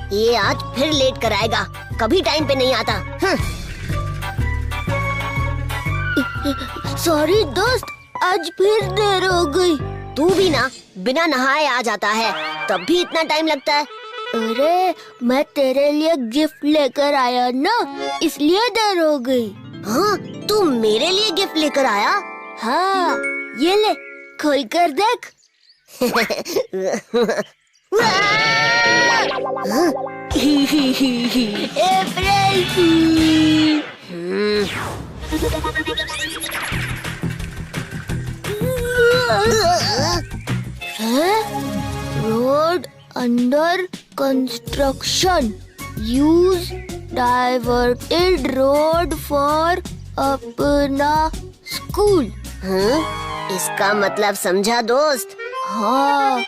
ये आज फिर लेट कर आएगा, कभी टाइम पे नहीं आता। सॉरी दोस्त, आज फिर देर हो गई। तू भी ना बिना नहाए आ जाता है, तब भी इतना टाइम लगता है। अरे मैं तेरे लिए गिफ्ट लेकर आया ना, इसलिए देर हो गई। हाँ, तू मेरे लिए गिफ्ट लेकर आया? हाँ, ये ले, खोल कर देख। April fool. Road under construction, use diverted road for अपना स्कूल। इसका मतलब समझा दोस्त? हाँ,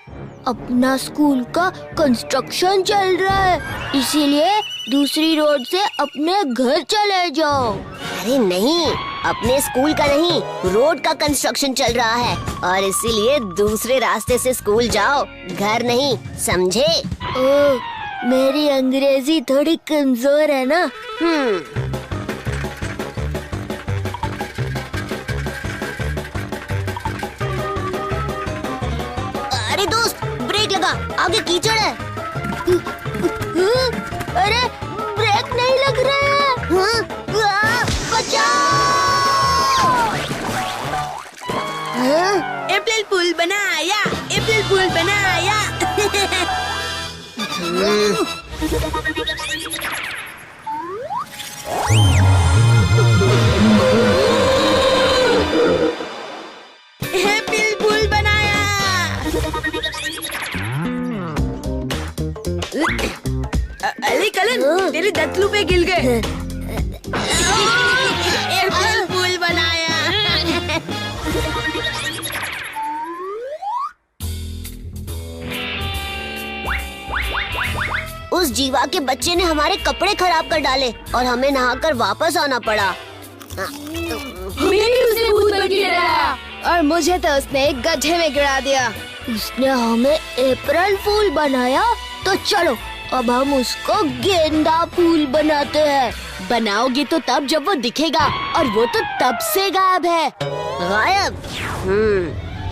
अपना स्कूल का कंस्ट्रक्शन चल रहा है, इसीलिए दूसरी रोड से अपने घर चले जाओ। अरे नहीं, अपने स्कूल का नहीं, रोड का कंस्ट्रक्शन चल रहा है और इसीलिए दूसरे रास्ते से स्कूल जाओ, घर नहीं, समझे? ओह, मेरी अंग्रेजी थोड़ी कमजोर है ना। अरे दोस्त, ब्रेक लगा, आगे कीचड़ है। अरे ब्रेक नहीं लग रहा है। बचाओ! अप्रैल फूल बनाया, अप्रैल फूल बनाया। अप्रैल फूल बनाया। अरे कलन, तेरे दतलू पे गिर गए। अप्रैल फूल बनाया। उस जीवा के बच्चे ने हमारे कपड़े खराब कर डाले और हमें नहाकर वापस आना पड़ा। उसने भूत बन के गिराया और मुझे तो उसने एक गड्ढे में गिरा दिया। उसने हमें अप्रैल फूल बनाया, तो चलो अब हम उसको गेंदा फूल बनाते हैं। बनाओगी तो तब जब वो दिखेगा, और वो तो तब से गायब है। गायब?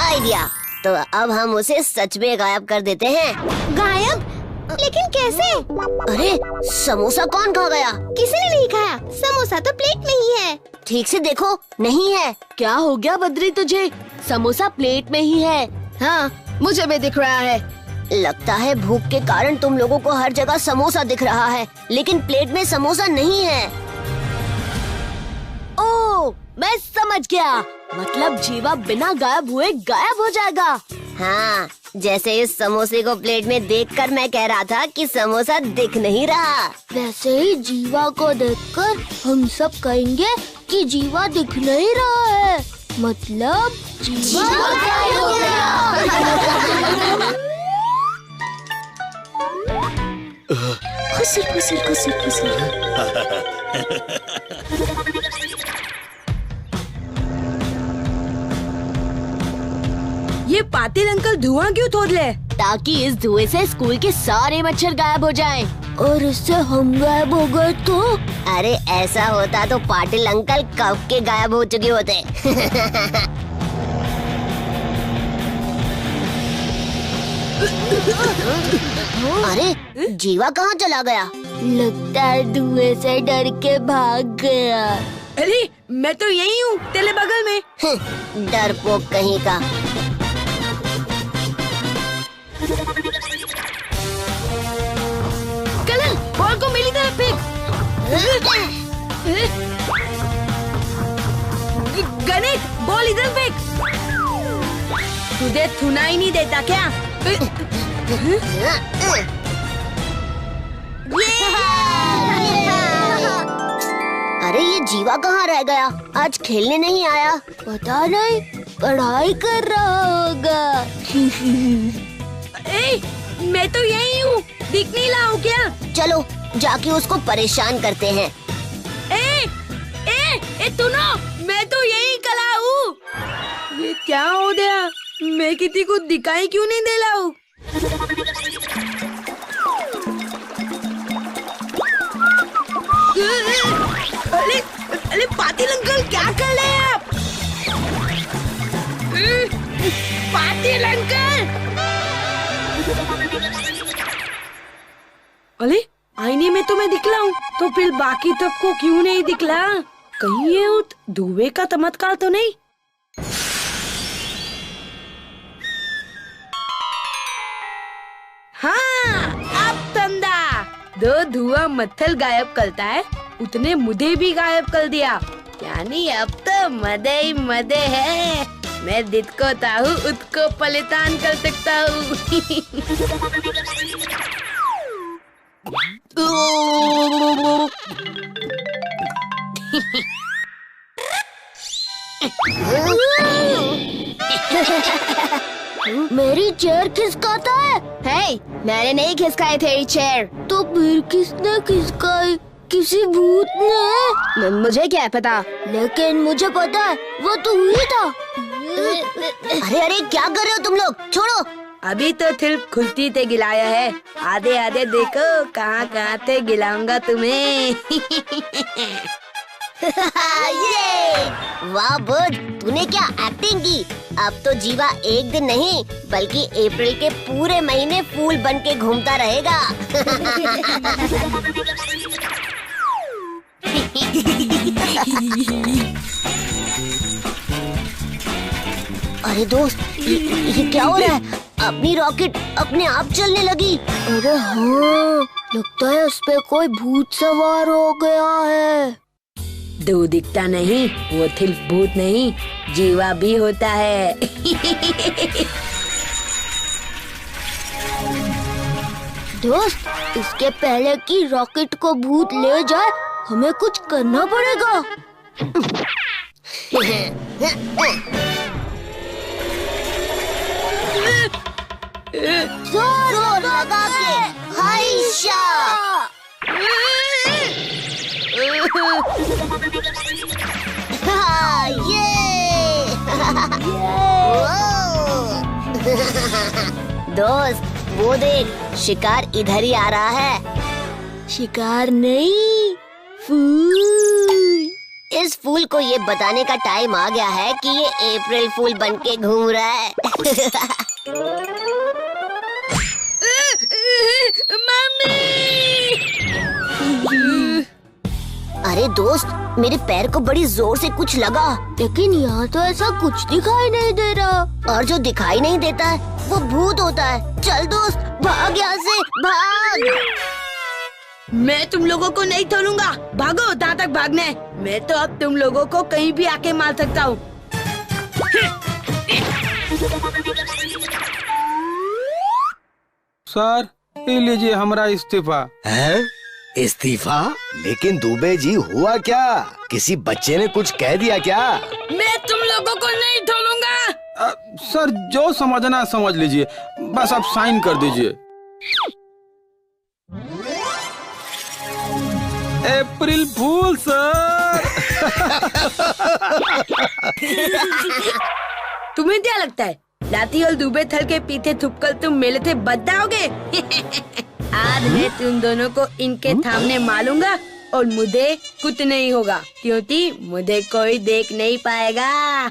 आइडिया। तो अब हम उसे सच में गायब कर देते हैं। गायब? लेकिन कैसे? अरे समोसा कौन खा गया? किसी ने नहीं खाया, समोसा तो प्लेट में ही है। ठीक से देखो, नहीं है। क्या हो गया बद्री तुझे? समोसा प्लेट में ही है। हाँ, मुझे भी दिख रहा है। लगता है भूख के कारण तुम लोगों को हर जगह समोसा दिख रहा है, लेकिन प्लेट में समोसा नहीं है। ओह, मैं समझ गया। मतलब जीवा बिना गायब हुए गायब हो जाएगा। हाँ, जैसे इस समोसे को प्लेट में देखकर मैं कह रहा था कि समोसा दिख नहीं रहा। वैसे ही जीवा को देखकर हम सब कहेंगे कि जीवा दिख नहीं रहा है, मतलब जीवा गायब हो गया। खुसर खुसर खुसर खुसर। ये पाटिल अंकल धुआं क्यों छोड़ रहे? ताकि इस धुएं से स्कूल के सारे मच्छर गायब हो जाएं। और इससे हम गायब हो गए तो? अरे ऐसा होता तो पाटिल अंकल कब के गायब हो चुके होते। अरे जीवा कहाँ चला गया? लगता है धुएं से डर के भाग गया। अरे मैं तो यही हूँ, तेरे बगल में। डरपोक कहीं का। कलन, बॉल को मेरी तरफ फेंक। गणेश, बॉल इधर फेंक। तुझे सुनाई नहीं देता क्या? अरे ये जीवा कहाँ रह गया? आज खेलने नहीं आया। पता नहीं, पढ़ाई कर रहा होगा। ए, मैं तो यही हूँ, दिख नहीं रहा हूँ क्या? चलो जाके उसको परेशान करते हैं। ए, तो यही कला हूँ। ये क्या हो गया? मैं किसी को दिखाई क्यों नहीं दे रहा हूँ? अरे अरे पाटिल अंकल, क्या कर रहे हैं आप? पाटिल अंकल! अरे आईने में तो मैं दिखला हूँ, तो फिर बाकी सबको क्यों नहीं दिखला? कहीं ये धुएं का चमत्कार तो नहीं? हाँ, अब समझा। दो धुआं मत्थल गायब करता है, उतने मुझे भी गायब कर दिया। यानी अब तो मजे ही मजे है। मैं जिसको चाहूँ उसको परेशान कर सकता हूँ। मेरी चेयर खिसकाता है? हे, मैंने नहीं खिसकाई तेरी चेयर। तो फिर किसने खिसकाई? किसी भूत ने? मुझे क्या पता, लेकिन मुझे पता है वो तो ही था। अरे अरे क्या कर रहे हो तुम लोग? छोड़ो। अभी तो सिर्फ खुलती से गिलाया है, आधे आधे देखो कहाँ कहाँ से गिलाऊंगा तुम्हें। ये वाह बुध, तूने क्या एक्टिंग की। अब तो जीवा एक दिन नहीं बल्कि अप्रैल के पूरे महीने फूल बन के घूमता रहेगा। अरे दोस्त, ये क्या हो रहा है? अपनी रॉकेट अपने आप चलने लगी। अरे हाँ, लगता है उस पे कोई भूत सवार हो गया है। दो दिखता नहीं, वो सिर्फ भूत नहीं, जीवा भी होता है। दोस्त, इसके पहले कि रॉकेट को भूत ले जाए, हमें कुछ करना पड़ेगा। जोर लगा के हाइशा। ये दोस्त, वो देख, शिकार इधर ही आ रहा है। शिकार नहीं, फूल। इस फूल को ये बताने का टाइम आ गया है कि ये अप्रैल फूल बन के घूम रहा है। अरे दोस्त, मेरे पैर को बड़ी जोर से कुछ लगा, लेकिन यहाँ तो ऐसा कुछ दिखाई नहीं दे रहा। और जो दिखाई नहीं देता है वो भूत होता है। चल दोस्त, भाग यहाँ से, भाग। मैं तुम लोगों को नहीं छोड़ूंगा, भागो जहाँ तक भागना है। मैं तो अब तुम लोगों को कहीं भी आके मार सकता हूँ। सर, ये लीजिए हमारा इस्तीफा। है? इस्तीफा? लेकिन दुबे जी, हुआ क्या? किसी बच्चे ने कुछ कह दिया क्या? मैं तुम लोगों को नहीं छोड़ूंगा। सर, जो समझना समझ लीजिए, बस आप साइन कर दीजिए। अप्रैल फूल सर। तुम्हें क्या लगता है लाती और दुबे थल के पीछे छुपकर तुम मेले से बच जाओगे? आज मैं तुम दोनों को इनके सामने मारूंगा और मुझे कुछ नहीं होगा, क्योंकि मुझे कोई देख नहीं पाएगा।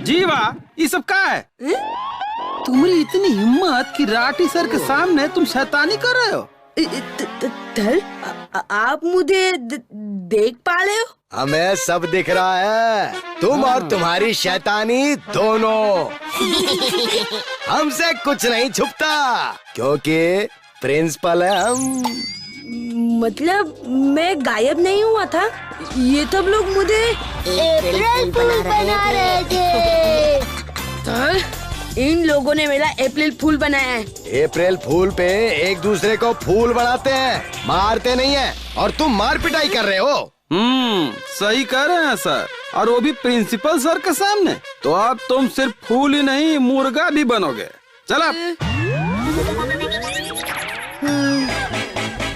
जीवा, ये सब क्या है? तुम्हारी इतनी हिम्मत कि राठी सर के सामने तुम शैतानी कर रहे हो? थल, आप मुझे देख पा रहे हो? हमें सब दिख रहा है, तुम और तुम्हारी शैतानी दोनों। हमसे कुछ नहीं छुपता, क्योंकि प्रिंसिपल है हम। मतलब मैं गायब नहीं हुआ था, ये सब लोग मुझे अप्रैल फूल बना रहे थे। सर, इन लोगों ने मेरा अप्रैल फूल बनाया है। अप्रैल फूल पे एक दूसरे को फूल बनाते हैं, मारते नहीं है। और तुम मार पिटाई कर रहे हो। सही कह रहे हैं सर, और वो भी प्रिंसिपल सर के सामने। तो अब तुम सिर्फ फूल ही नहीं, मुर्गा भी बनोगे। चल अब।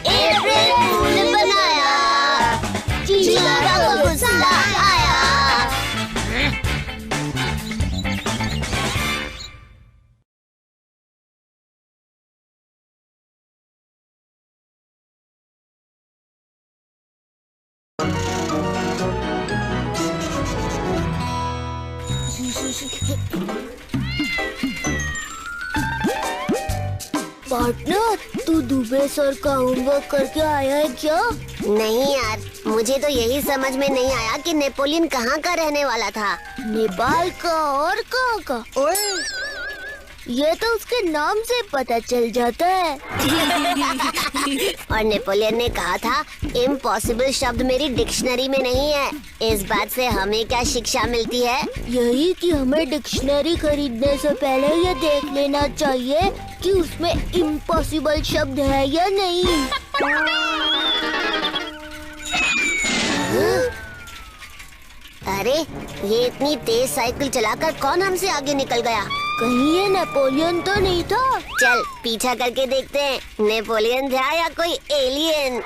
अप्रैल फूल बनाया, जीवा पार्टनर, तू दुबे सर का होमवर्क करके आया है क्या? नहीं यार, मुझे तो यही समझ में नहीं आया कि नेपोलियन कहाँ का रहने वाला था। नेपाल का और कहाँ का? ये तो उसके नाम से पता चल जाता है। और नेपोलियन ने कहा था इम्पॉसिबल शब्द मेरी डिक्शनरी में नहीं है। इस बात से हमें क्या शिक्षा मिलती है? यही कि हमें डिक्शनरी खरीदने से पहले ये देख लेना चाहिए कि उसमें इम्पॉसिबल शब्द है या नहीं। अरे, ये इतनी तेज साइकिल चलाकर कौन हमसे आगे निकल गया? कहीं ये नेपोलियन तो नहीं था? चल पीछा करके देखते हैं, नेपोलियन था या कोई एलियन।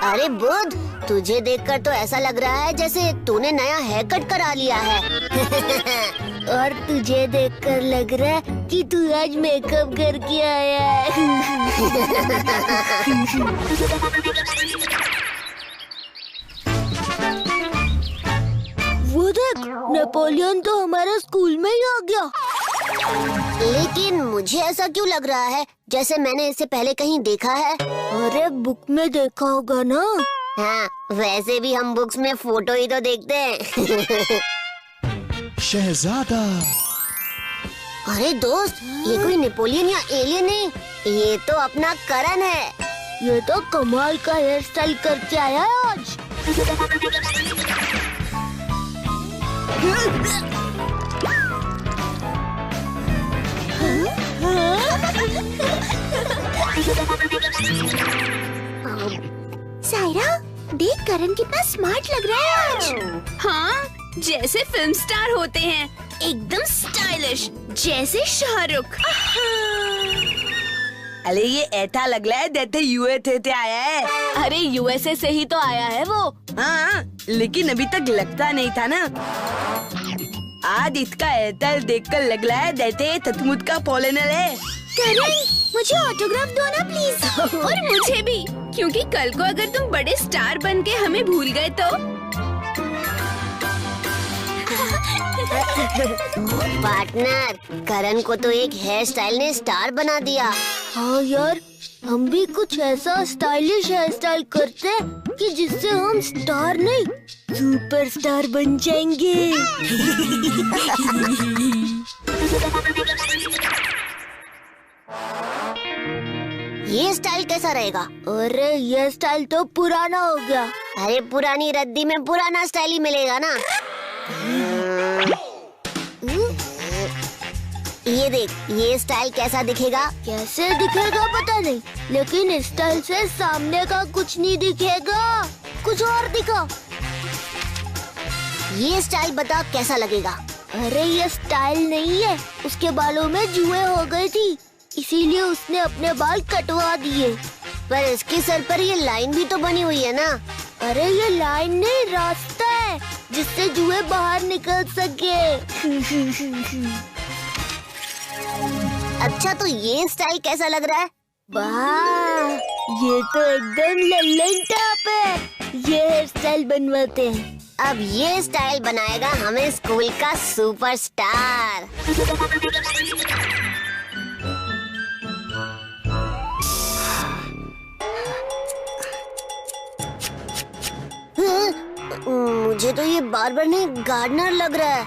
अरे बुध, तुझे देखकर तो ऐसा लग रहा है जैसे तूने नया हेयर कट करा लिया है। और तुझे देखकर लग रहा है कि तू आज मेकअप करके आया है। वो देख, नेपोलियन तो हमारे स्कूल में ही आ गया। लेकिन मुझे ऐसा क्यों लग रहा है जैसे मैंने इसे पहले कहीं देखा है? अरे बुक में देखा होगा ना। हाँ, वैसे भी हम बुक्स में फोटो ही तो देखते हैं। शहजादा। अरे दोस्त, ये कोई नेपोलियन या एलियन नहीं, ये तो अपना करण है। ये तो कमाल का हेयर स्टाइल करके आया है आज। सायरा, देख करण कितना स्मार्ट लग रहा है आज। हाँ, जैसे फिल्म स्टार होते हैं, एकदम स्टाइलिश, जैसे शाहरुख। अरे ये ऐसा लग रहा है जैसे यूएसए से आया है। अरे यूएसए से ही तो आया है वो। हाँ, लेकिन अभी तक लगता नहीं था ना। आज इसका ऐसा देखकर लग रहा है जैसे सचमुच का फॉरेनर है। करण, मुझे ऑटोग्राफ दो ना प्लीज। और मुझे भी, क्योंकि कल को अगर तुम बड़े स्टार बन के हमें भूल गए तो। पार्टनर, करण को तो एक हेयर स्टाइल ने स्टार बना दिया। हाँ यार, हम भी कुछ ऐसा स्टाइलिश हेयर स्टाइल करते हैं कि जिससे हम स्टार नहीं, सुपरस्टार बन जाएंगे। ये स्टाइल कैसा रहेगा? अरे ये स्टाइल तो पुराना हो गया। अरे पुरानी रद्दी में पुराना स्टाइल ही मिलेगा ना। ये देख, ये स्टाइल कैसा दिखेगा? कैसे दिखेगा पता नहीं, लेकिन इस स्टाइल से सामने का कुछ नहीं दिखेगा, कुछ और दिखा। ये स्टाइल बता कैसा लगेगा? अरे ये स्टाइल नहीं है, उसके बालों में जुएं हो गई थी, इसीलिए उसने अपने बाल कटवा दिए। पर इसके सर पर ये लाइन भी तो बनी हुई है ना। अरे ये लाइन नहीं, रास्ता है जिससे जुए बाहर निकल सके। अच्छा, तो ये स्टाइल कैसा लग रहा है? वाह, ये तो एकदम लल्लन टॉप है। ये हेयर स्टाइल बनवाते हैं। अब ये स्टाइल बनाएगा हमें स्कूल का सुपरस्टार। मुझे तो ये बार्बर नहीं, गार्डनर लग रहा है।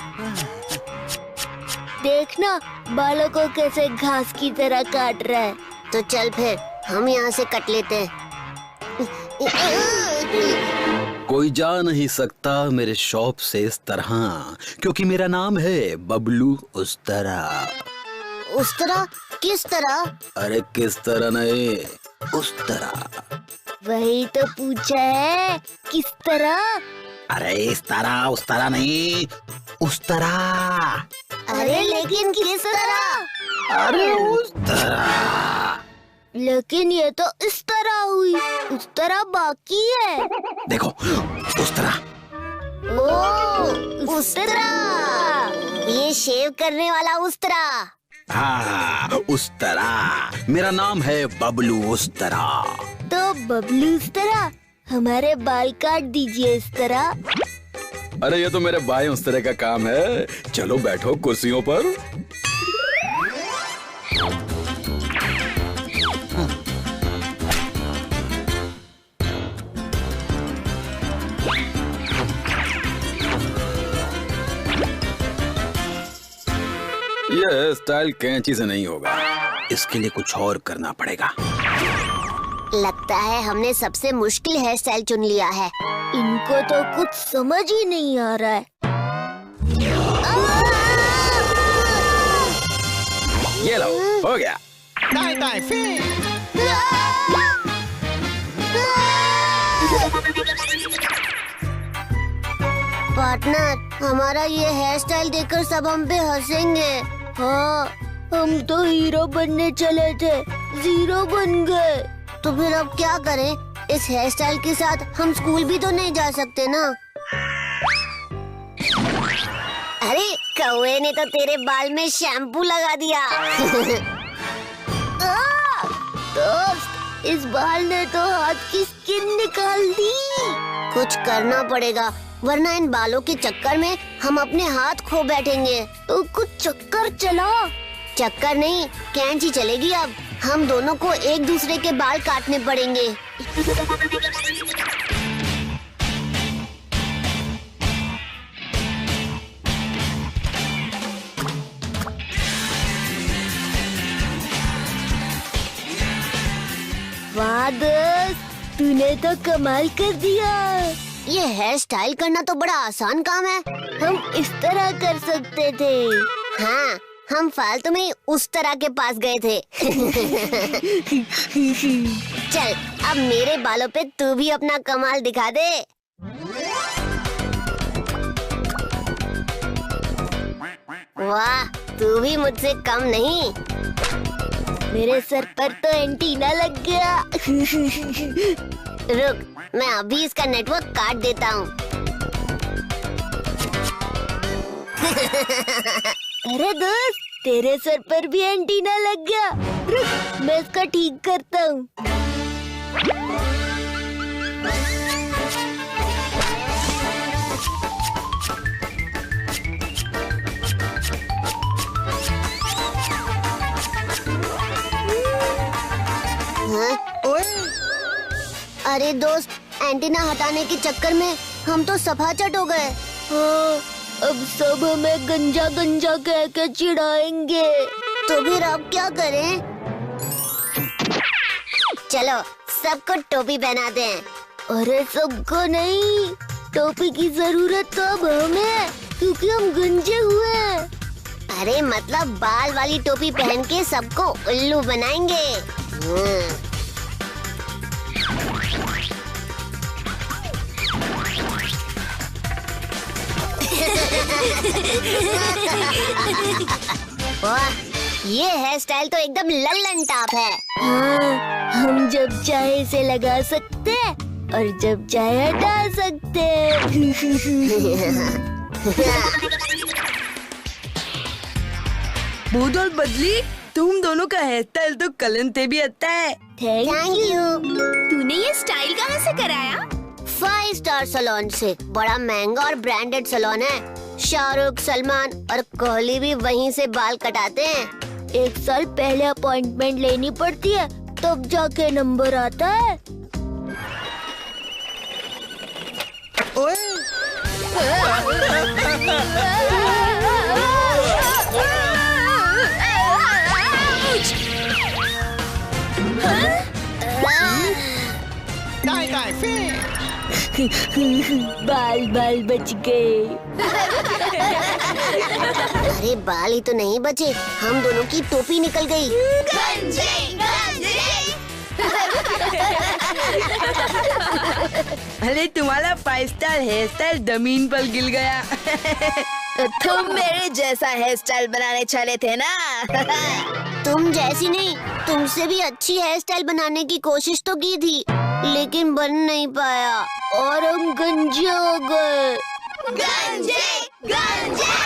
देखना बालों को कैसे घास की तरह काट रहा है। तो चल फिर हम यहाँ से कट लेते हैं। कोई जा नहीं सकता मेरे शॉप से इस तरह, क्योंकि मेरा नाम है बबलू उस्तरा। उस तरह? किस तरह? अरे किस तरह नहीं, उस तरह। वही तो पूछा है, किस तरह? अरे इस तरह, उस तरह नहीं, उस तरह। अरे लेकिन किस तरह? अरे उस तरह। लेकिन ये तो इस तरह हुई, उस तरह बाकी है। देखो, उस तरह। ओ, उस्तरा। ये शेव करने वाला उस्तरा। हाँ, उस्तरा। मेरा नाम है बबलू उस्तरा। तो बबलू उस्तरा, हमारे बाल काट दीजिए इस तरह। अरे ये तो मेरे भाई उस्तरे का काम है। चलो बैठो कुर्सियों पर। ये स्टाइल कैंची से नहीं होगा, इसके लिए कुछ और करना पड़ेगा। लगता है हमने सबसे मुश्किल हेयर स्टाइल चुन लिया है। इनको तो कुछ समझ ही नहीं आ रहा है। ये लो, हो गया। पार्टनर, हमारा ये हेयर स्टाइल देखकर सब हम पे हंसेंगे। हाँ, हम तो हीरो बनने चले थे, जीरो बन गए। तो फिर अब क्या करें? इस हेयर स्टाइल के साथ हम स्कूल भी तो नहीं जा सकते ना। अरे कौवे ने तो तेरे बाल में शैम्पू लगा दिया। दोस्त, इस बाल ने तो हाथ की स्किन निकाल दी। कुछ करना पड़ेगा, वरना इन बालों के चक्कर में हम अपने हाथ खो बैठेंगे। तो कुछ चक्कर चला। चक्कर नहीं, कैंची चलेगी। अब हम दोनों को एक दूसरे के बाल काटने पड़ेंगे। वाह दोस्त, तूने तो कमाल कर दिया। ये हेयर स्टाइल करना तो बड़ा आसान काम है। हम इस तरह कर सकते थे। हाँ, हम फालतू में उस तरह के पास गए थे। चल, अब मेरे बालों पे तू भी अपना कमाल दिखा दे। वाह, तू भी मुझसे कम नहीं। मेरे सर पर तो एंटीना लग गया। रुक, मैं अभी इसका नेटवर्क काट देता हूँ। अरे दोस्त, तेरे सर पर भी एंटीना लग गया। रुक, मैं इसका ठीक करता हूँ। अरे दोस्त, एंटीना हटाने के चक्कर में हम तो सफाचट हो गए। हाँ, अब सब हमें गंजा गंजा कह के चिढ़ाएंगे। तो फिर अब क्या करें? चलो सबको टोपी पहना दें। अरे सबको नहीं, टोपी की जरूरत तो अब हमें है, क्योंकि हम गंजे हुए हैं। अरे मतलब बाल वाली टोपी पहन के सबको उल्लू बनाएंगे। वाह, ये हेयर स्टाइल तो एकदम लल्लन टॉप है। हाँ, हम जब चाहे इसे लगा सकते हैं और जब चाहे हटा सकते हैं। बूदल बदली, तुम दोनों का हेयर स्टाइल तो कलन से भी अच्छा है। Thank you. तूने ये स्टाइल कहाँ से कराया? 5 स्टार सैलून से। बड़ा महंगा और ब्रांडेड सैलून है। शाहरुख, सलमान और कोहली भी वहीं से बाल कटाते हैं। 1 साल पहले अपॉइंटमेंट लेनी पड़ती है, तब जाके नंबर आता है। बाल बाल बच गए। अरे बाल ही तो नहीं बचे, हम दोनों की टोपी निकल गई। अरे तुम्हारा 5 स्टार हेयर स्टाइल जमीन पर गिर गया। तुम मेरे जैसा हेयर स्टाइल बनाने चले थे ना। तुम जैसी नहीं, तुमसे भी अच्छी हेयर स्टाइल बनाने की कोशिश तो की थी, लेकिन बन नहीं पाया और हम गंजे हो गए। गंजे गंजे।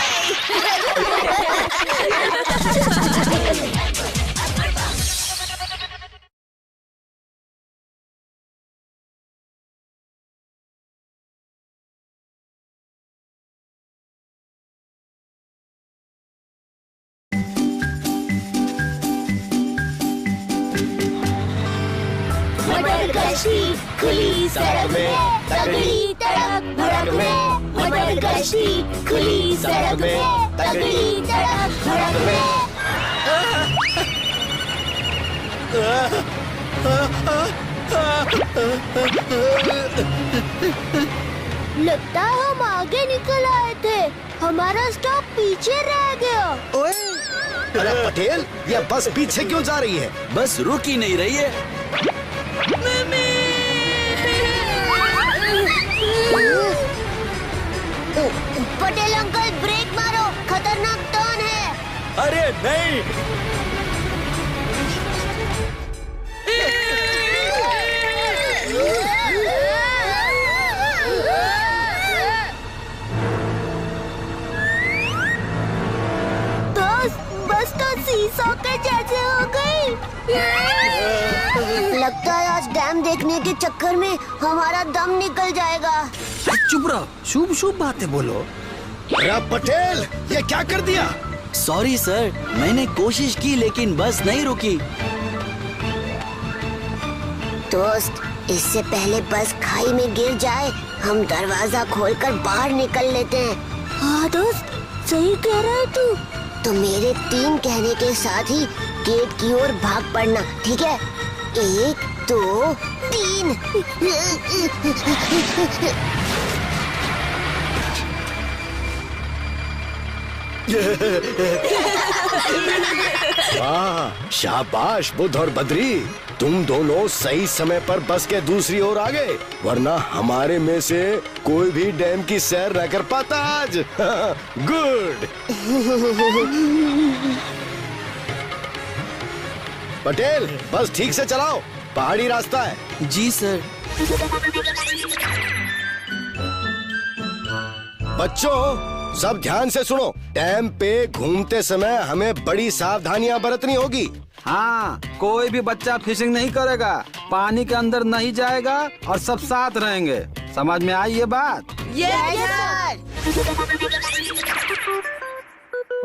मटर गश्ती खुली सड़क में, तगड़ी तड़क भड़क में। मटर गश्ती खुली सड़क में, तगड़ी तड़क भड़क में। लगता है हम आगे निकल आए थे, हमारा स्टॉप पीछे रह गया। अरे पटेल, ये बस पीछे क्यों जा रही है? बस रुक ही नहीं रही है। पटेल अंकल ब्रेक मारो, खतरनाक टर्न है। अरे नहीं। बस तो सीसो के जैसे हो गई। लगता है आज डैम देखने के चक्कर में हमारा दम निकल जाएगा। चुप रहो, शुभ शुभ बातें बोलो। अरे पटेल, ये क्या कर दिया? सॉरी सर, मैंने कोशिश की लेकिन बस नहीं रुकी। दोस्त, इससे पहले बस खाई में गिर जाए, हम दरवाजा खोलकर बाहर निकल लेते हैं। हाँ दोस्त, सही कह रहा है तू। तो मेरे 3 कहने के साथ ही गेट की ओर भाग पड़ना, ठीक है? 1 2 3। वाह, शाबाश बुध और बद्री, तुम दोनों सही समय पर बस के दूसरी ओर आ गए, वरना हमारे में से कोई भी डैम की सैर न कर पाता आज। गुड। पटेल, बस ठीक से चलाओ, पहाड़ी रास्ता है। जी सर। बच्चों, सब ध्यान से सुनो, डैम पे घूमते समय हमें बड़ी सावधानियां बरतनी होगी। हाँ, कोई भी बच्चा फिशिंग नहीं करेगा, पानी के अंदर नहीं जाएगा और सब साथ रहेंगे। समझ में आई ये बात?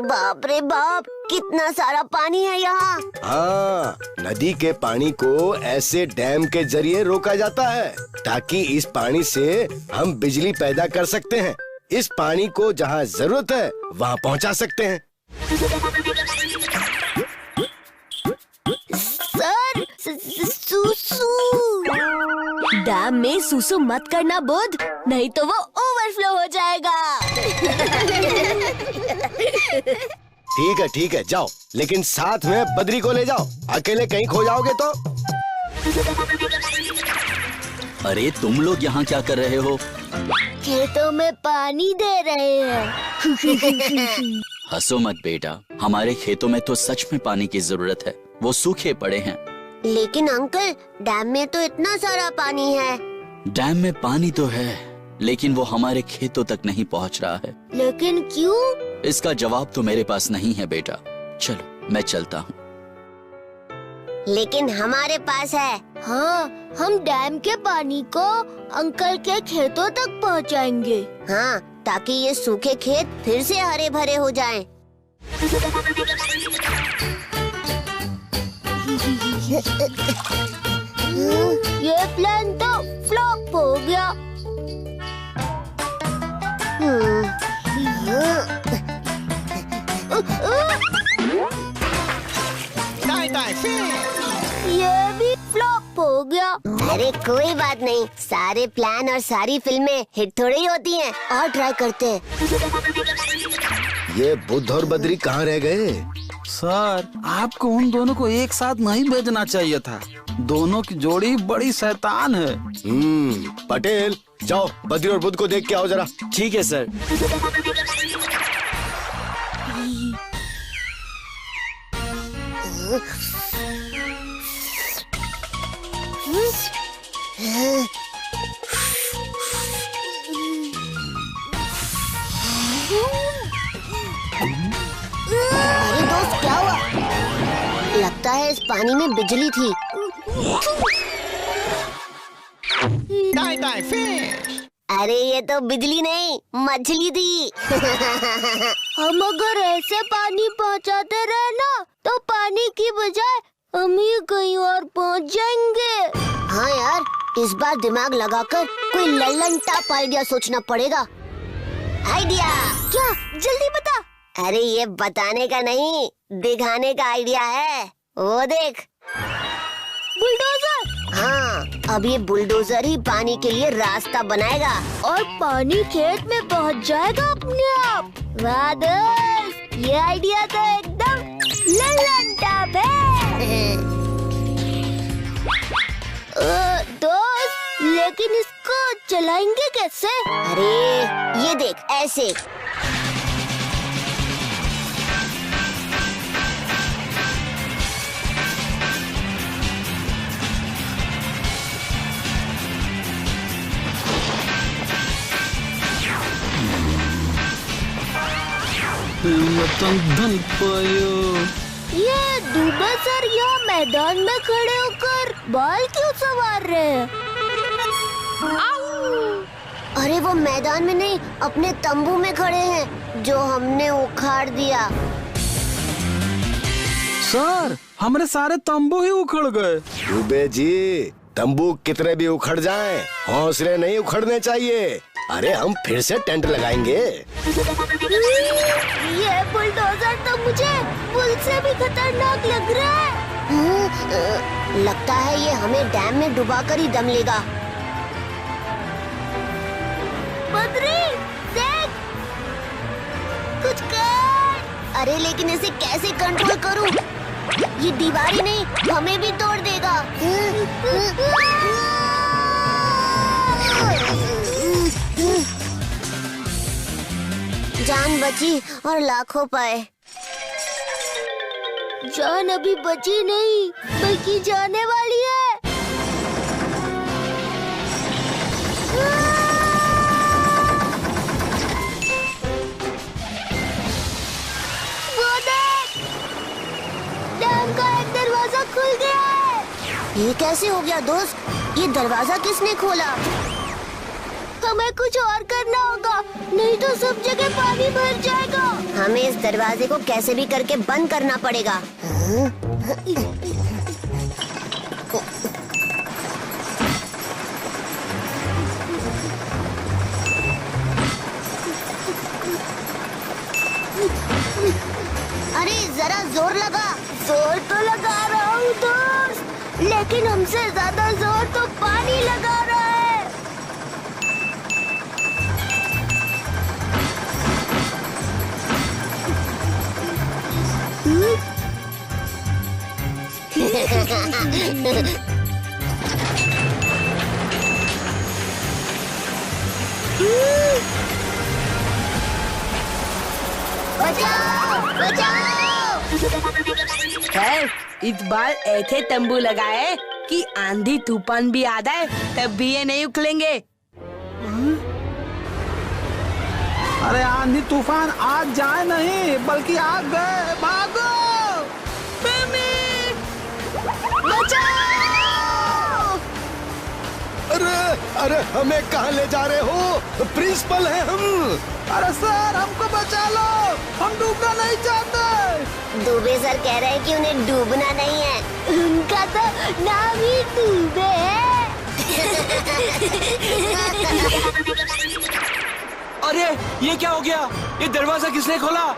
बाप रे बाप, कितना सारा पानी है यहाँ। हाँ, नदी के पानी को ऐसे डैम के जरिए रोका जाता है ताकि इस पानी से हम बिजली पैदा कर सकते हैं। इस पानी को जहाँ जरूरत है वहाँ पहुँचा सकते हैं। सर, सूसू। डैम में सूसू मत करना बुध, नहीं तो वो ओवरफ्लो हो जाएगा। ठीक है, जाओ, लेकिन साथ में बद्री को ले जाओ, अकेले कहीं खो जाओगे तो। अरे तुम लोग यहाँ क्या कर रहे हो? खेतों में पानी दे रहे हैं। हंसो मत बेटा, हमारे खेतों में तो सच में पानी की जरूरत है, वो सूखे पड़े हैं। लेकिन अंकल, डैम में तो इतना सारा पानी है। डैम में पानी तो है, लेकिन वो हमारे खेतों तक नहीं पहुंच रहा है। लेकिन क्यों? इसका जवाब तो मेरे पास नहीं है बेटा। चलो मैं चलता हूँ। लेकिन हमारे पास है। हाँ, हम डैम के पानी को अंकल के खेतों तक पहुँचाएंगे। हाँ, ताकि ये सूखे खेत फिर से हरे भरे हो जाएं। ये प्लान तो फ्लॉप हो गया। ये भी फ्लॉप हो गया। अरे कोई बात नहीं, सारे प्लान और सारी फिल्में हिट थोड़ी होती हैं। और ट्राई करते हैं। ये बुध और बद्री कहाँ रह गए? सर, आपको उन दोनों को एक साथ नहीं भेजना चाहिए था, दोनों की जोड़ी बड़ी शैतान है। पटेल, जाओ बद्री और बुध को देख के आओ जरा। ठीक है सर। लगता है इस पानी में बिजली थी। अरे ये तो बिजली नहीं, मछली थी। हम अगर ऐसे पानी पहुंचाते रहे ना तो पानी की बजाय हम ही कहीं और पहुंच जाएंगे। हाँ यार, इस बार दिमाग लगाकर कोई लल्लन टॉप आइडिया सोचना पड़ेगा। आइडिया क्या? जल्दी बता। अरे ये बताने का नहीं, दिखाने का आइडिया है। वो देख, बुलडोजर। हाँ, अब ये बुलडोजर ही पानी के लिए रास्ता बनाएगा और पानी खेत में पहुंच जाएगा अपने आप। वाह दोस्त, ये आइडिया तो एकदम लल्लन टॉप है। दोस्त, लेकिन इसको चलाएंगे कैसे? अरे ये देख, ऐसे। ये दुबे सर यहाँ मैदान में खड़े होकर बॉल क्यों संवार रहे हैं? अरे वो मैदान में नहीं, अपने तंबू में खड़े हैं जो हमने उखाड़ दिया। सर, हमारे सारे तंबू ही उखड़ गए। दुबे जी, तंबू कितने भी उखड़ जाएं, हौसले नहीं उखड़ने चाहिए। अरे हम फिर से टेंट लगाएंगे। ये बुलडोजर तो मुझे पुल से भी खतरनाक लग रहा है। लगता है ये हमें डैम में डुबाकर ही दम लेगा। बद्री, देख, कुछ कर। अरे लेकिन इसे कैसे कंट्रोल करूं? ये दीवार ही नहीं, हमें भी तोड़ देगा। जान बची और लाखों पाए। जान अभी बची नहीं, बल्कि जाने वाली है। वो देख, डैम का एक दरवाजा खुल गया है। ये कैसे हो गया दोस्त? ये दरवाजा किसने खोला? हमें कुछ और करना होगा, नहीं तो सब जगह पानी भर जाएगा। हमें इस दरवाजे को कैसे भी करके बंद करना पड़ेगा। अरे जरा जोर लगा। जोर तो लगा रहा हूँ दोस्त, लेकिन हमसे ज्यादा जोर तो पानी लगा रहा है। बचाओ, बचाओ। खैर, इस बार ऐसे तंबू लगाए कि आंधी तूफान भी आ जाए तब भी ये नहीं उखलेंगे। अरे आंधी तूफान आज जाए नहीं, बल्कि आ गए। भागो! अरे अरे, हमें कहाँ ले जा रहे हो? प्रिंसिपल हैं हम। अरे सर, हमको बचा लो, हम डूबना नहीं चाहते। दुबे सर कह रहे हैं कि उन्हें डूबना नहीं है। उनका तो नाम ही डूबे है। अरे ये क्या हो गया? ये दरवाजा किसने खोला?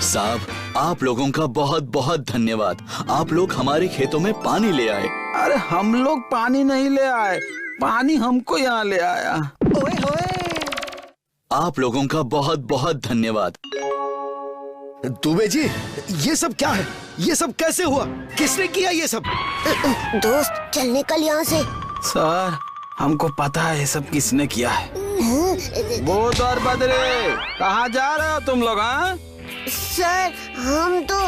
साहब, आप लोगों का बहुत बहुत धन्यवाद। आप लोग हमारे खेतों में पानी ले आए। अरे हम लोग पानी नहीं ले आए, पानी हमको यहाँ ले आया। ओए होए। आप लोगों का बहुत बहुत धन्यवाद। दुबे जी, ये सब क्या है? ये सब कैसे हुआ? किसने किया ये सब? दोस्त, चल निकल यहाँ से। सर, हमको पता है ये सब किसने किया है। भूत और बदरे, कहाँ जा रहे हो तुम लोग? हाँ, सर हम तो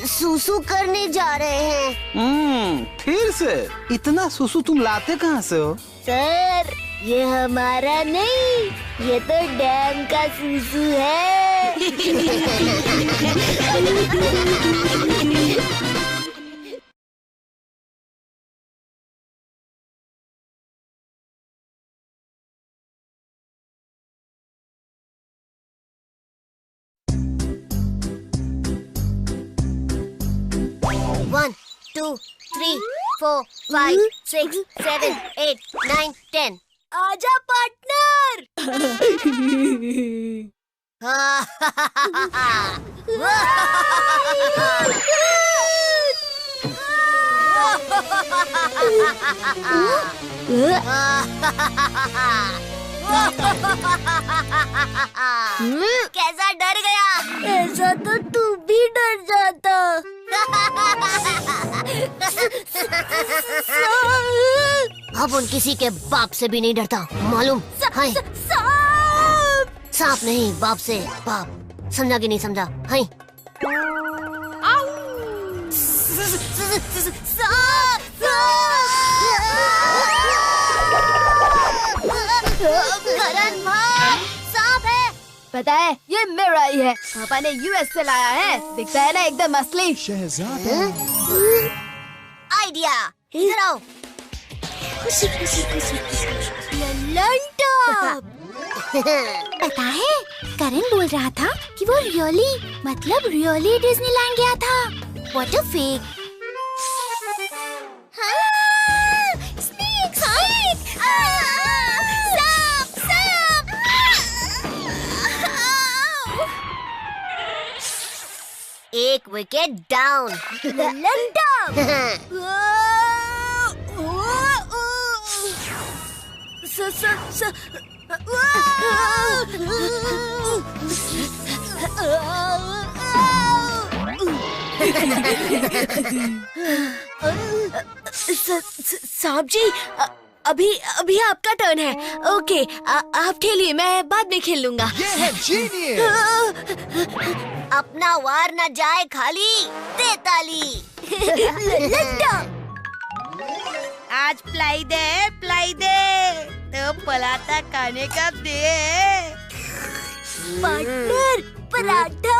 सुसु करने जा रहे हैं। फिर से? इतना सुसु तुम लाते कहाँ से हो? सर ये हमारा नहीं, ये तो डैम का सुसु है। One, 2, 3, 4, 5, 6, 7, 8, 9, 10। आजा पार्टनर। कैसा डर गया? ऐसा तो तू भी डर जाता। अब उन किसी के बाप से भी नहीं डरता, मालूम? हाय सांप नहीं, बाप से बाप। समझा कि नहीं समझा? हाय करण भाग, सांप है। पता है ये मेरा ही है, पापा ने यूएस से लाया है, दिखता है ना एकदम असली। शहजादा। आइडिया, इधर आओ। खुशी खुशी खुशी लंटन। पता है करण बोल रहा था कि वो रियली डिज्नीलैंड गया था। What a fake. स्नेक सांप। एक विकेट डाउन। साहब जी अभी आपका टर्न है। ओके आप खेलिए, मैं बाद में खेल लूंगा। ये है जीनियस। अपना वार न जाए खाली, दे ताली। आज प्लाई दे तो पलाता खाने का दे। पार्टनर पराठा।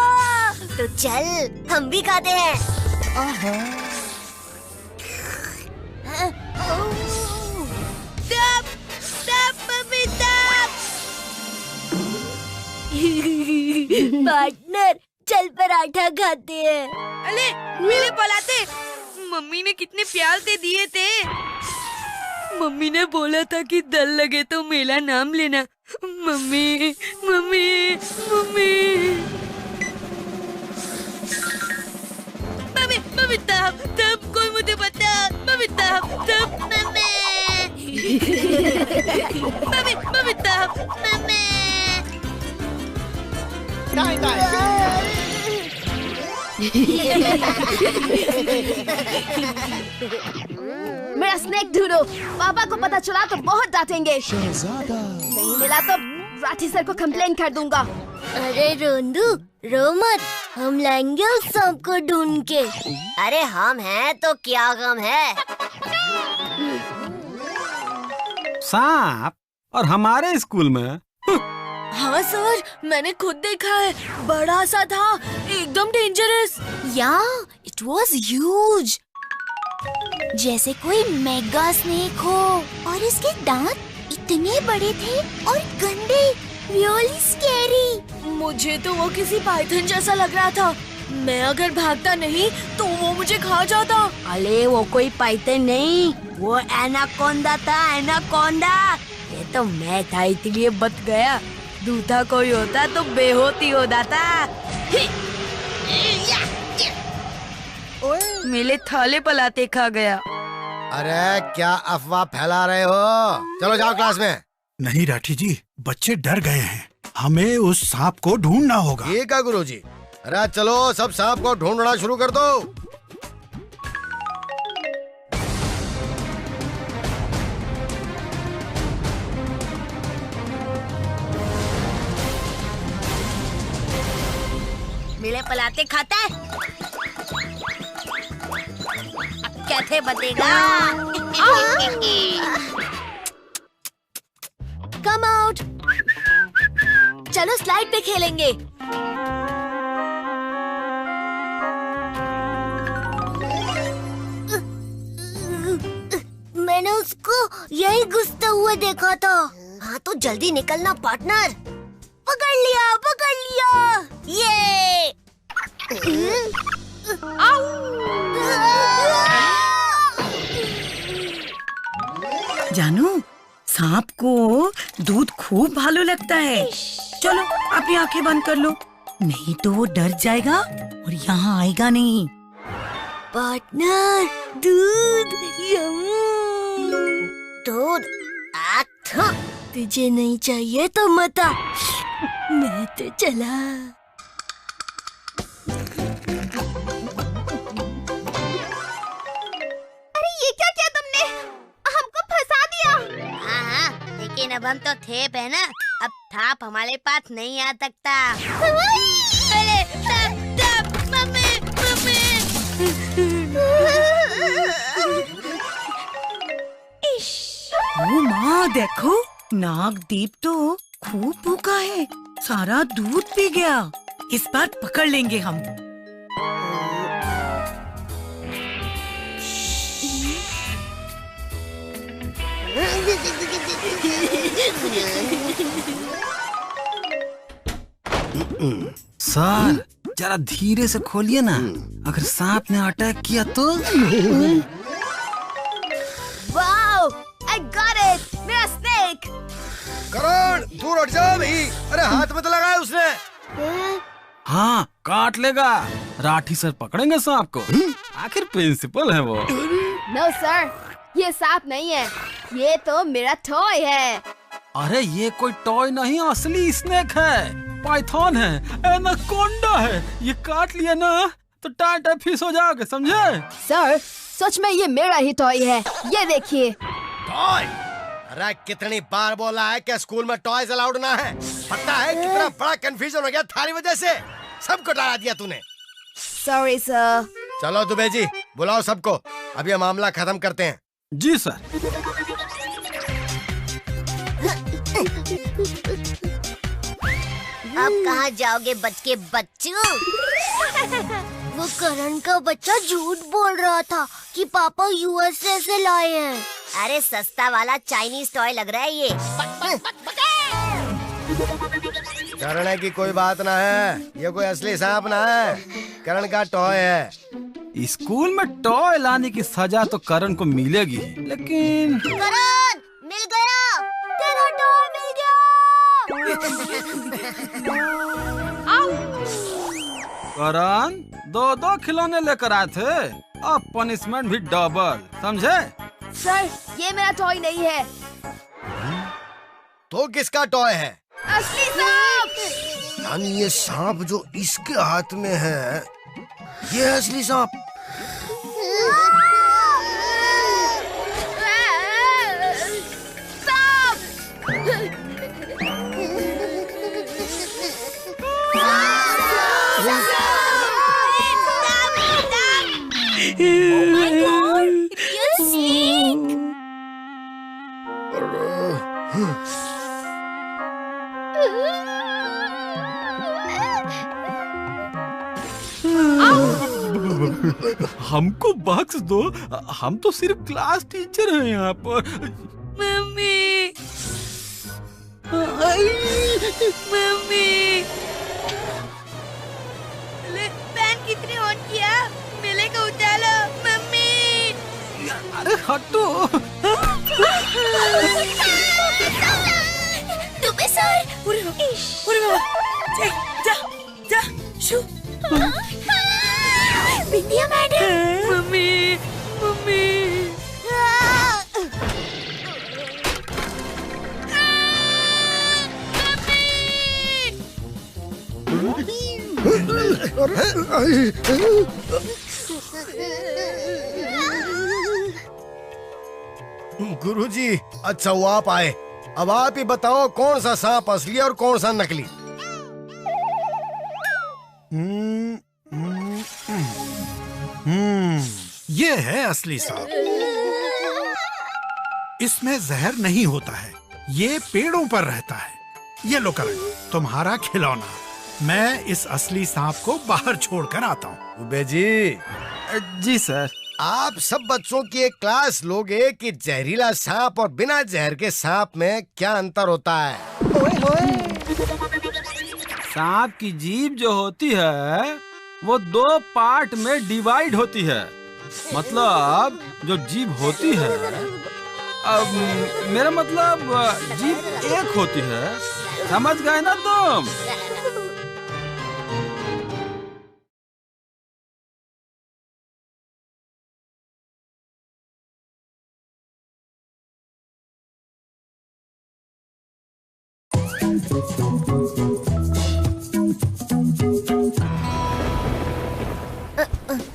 तो चल हम भी खाते हैं। पार्टनर चल पराठा खाते हैं। अरे मेरे पलाते मम्मी ने कितने प्यार से दिए थे। मम्मी ने बोला था कि डर लगे तो मेरा नाम लेना। Mummy mummy mummy mummy mummy तब कोई मुझे बता। मम्मी तब मम्मी मम्मी मम्मी तब मम्मी। मेरा स्नेक ढूंढो, पापा को पता चला तो बहुत डांटेंगे। शहजादा। नहीं मिला तो राठी सर को कंप्लेन कर दूंगा। अरे रोंदू रो मत, हम लाएंगे उस सांप को ढूंढ के। अरे हम हैं तो क्या गम है। सांप? और हमारे स्कूल में? हाँ सर, मैंने खुद देखा है, बड़ा सा था, एकदम डेंजरस। या इट वाज ह्यूज, जैसे कोई मेगा स्नेक हो, और इसके दांत इतने बड़े थे और गंदे, रियली स्कैरी। मुझे तो वो किसी पाइथन जैसा लग रहा था। मैं अगर भागता नहीं तो वो मुझे खा जाता। अरे वो कोई पाइथन नहीं, वो एनाकोंडा था, एनाकोंडा। ये तो मैं था इसलिए बच गया, दूसरा कोई होता तो बेहोती हो जाता। मेरे थाले पलाते खा गया। अरे क्या अफवाह फैला रहे हो? चलो जाओ क्लास में। नहीं राठी जी, बच्चे डर गए हैं, हमें उस सांप को ढूंढना होगा। ठीक है गुरुजी। अरे चलो सब सांप को ढूंढना शुरू कर दो। अकेले पलाते खाता है? अब कैसे बतेगा? Come out. चलो स्लाइड पे खेलेंगे। मैंने उसको यही घुसते हुए देखा था। हाँ तो जल्दी निकलना पार्टनर। पकड़ लिया, पकड़ लिया। ये जानू, सांप को दूध खूब भालो लगता है। चलो अपनी आंखें बंद कर लो, नहीं तो वो डर जाएगा और यहाँ आएगा नहीं। पार्टनर, दूध यम्मी। दूध तुझे नहीं चाहिए तो मत आ। मैं तो चला। अरे ये क्या किया तुमने? हमको फंसा दिया। हाँ, लेकिन अब हम तो थे पे ना, अब थाप हमारे पास नहीं आ सकता। अरे थाप, मम्मी, मम्मी। ओ माँ, देखो नागदीप तो खूब भूखा है, सारा दूध पी गया। इस बार पकड़ लेंगे हम। सर जरा धीरे से खोलिए ना, अगर सांप ने अटैक किया तो। Wow, I got it! मेरा स्नेक। करण, दूर हट जा भाई। अरे हाथ में तो लगाया उसने। हाँ काट लेगा, राठी सर पकड़ेंगे सांप को, आखिर प्रिंसिपल है वो। नो सर, ये सांप नहीं है, ये तो मेरा टॉय है। अरे ये कोई टॉय नहीं, असली स्नेक है, पाइथन है, एनाकोंडा है। ये काट लिया ना तो टाटा फिश हो जाओगे, समझे? सर सच में ये मेरा ही टॉय है, ये देखिए। टॉय? अरे कितनी बार बोला है कि स्कूल में टॉयज अलाउड ना है। पता है कितना बड़ा कंफ्यूजन हो गया थारी वजह से, सबको डरा दिया तूने। Sorry sir. चलो दुबे जी, बुलाओ सबको, अभी ये मामला खत्म करते हैं। जी सर। अब कहाँ जाओगे बच के बच्चों? वो करण का बच्चा झूठ बोल रहा था कि पापा यूएसए से लाए हैं। अरे सस्ता वाला चाइनीज टॉय लग रहा है ये। डरने की कोई बात ना है, ये कोई असली सांप ना है, करण का टॉय है। स्कूल में टॉय लाने की सजा तो करण को मिलेगी, लेकिन करण मिल गया, तेरा टॉय मिल गया। करण 2-2 खिलौने लेकर आए थे, अब पनिशमेंट भी डबल, समझे? सर ये मेरा टॉय नहीं है। तो किसका टॉय है? असली सांप। यानी ये सांप जो इसके हाथ में है, ये है असली सांप। Oh my God! It's a snake! हमको बख्श दो, हम तो सिर्फ क्लास टीचर हैं यहाँ पर। मम्मी, मम्मी, फैन कितने ऑन किया? मेले को उछालो, मम्मी। अरे हटो। दुबे सर। जा, शू। बिंदिया मैडम। Mummy, mummy. गुरुजी, अच्छा हुआ आप आए। अब आप ही बताओ कौन सा सांप असली और कौन सा नकली? ये है असली सांप। इसमें जहर नहीं होता है, ये पेड़ों पर रहता है। ये लो करण, तुम्हारा खिलौना। मैं इस असली सांप को बाहर छोड़कर आता हूँ। दुबे जी। जी सर। आप सब बच्चों की एक क्लास लोगे कि जहरीला सांप और बिना जहर के सांप में क्या अंतर होता है। सांप की जीभ जो होती है वो 2 पार्ट में डिवाइड होती है। मतलब जो जीभ होती है, अब मेरा मतलब जीभ एक होती है, समझ गए ना तुम?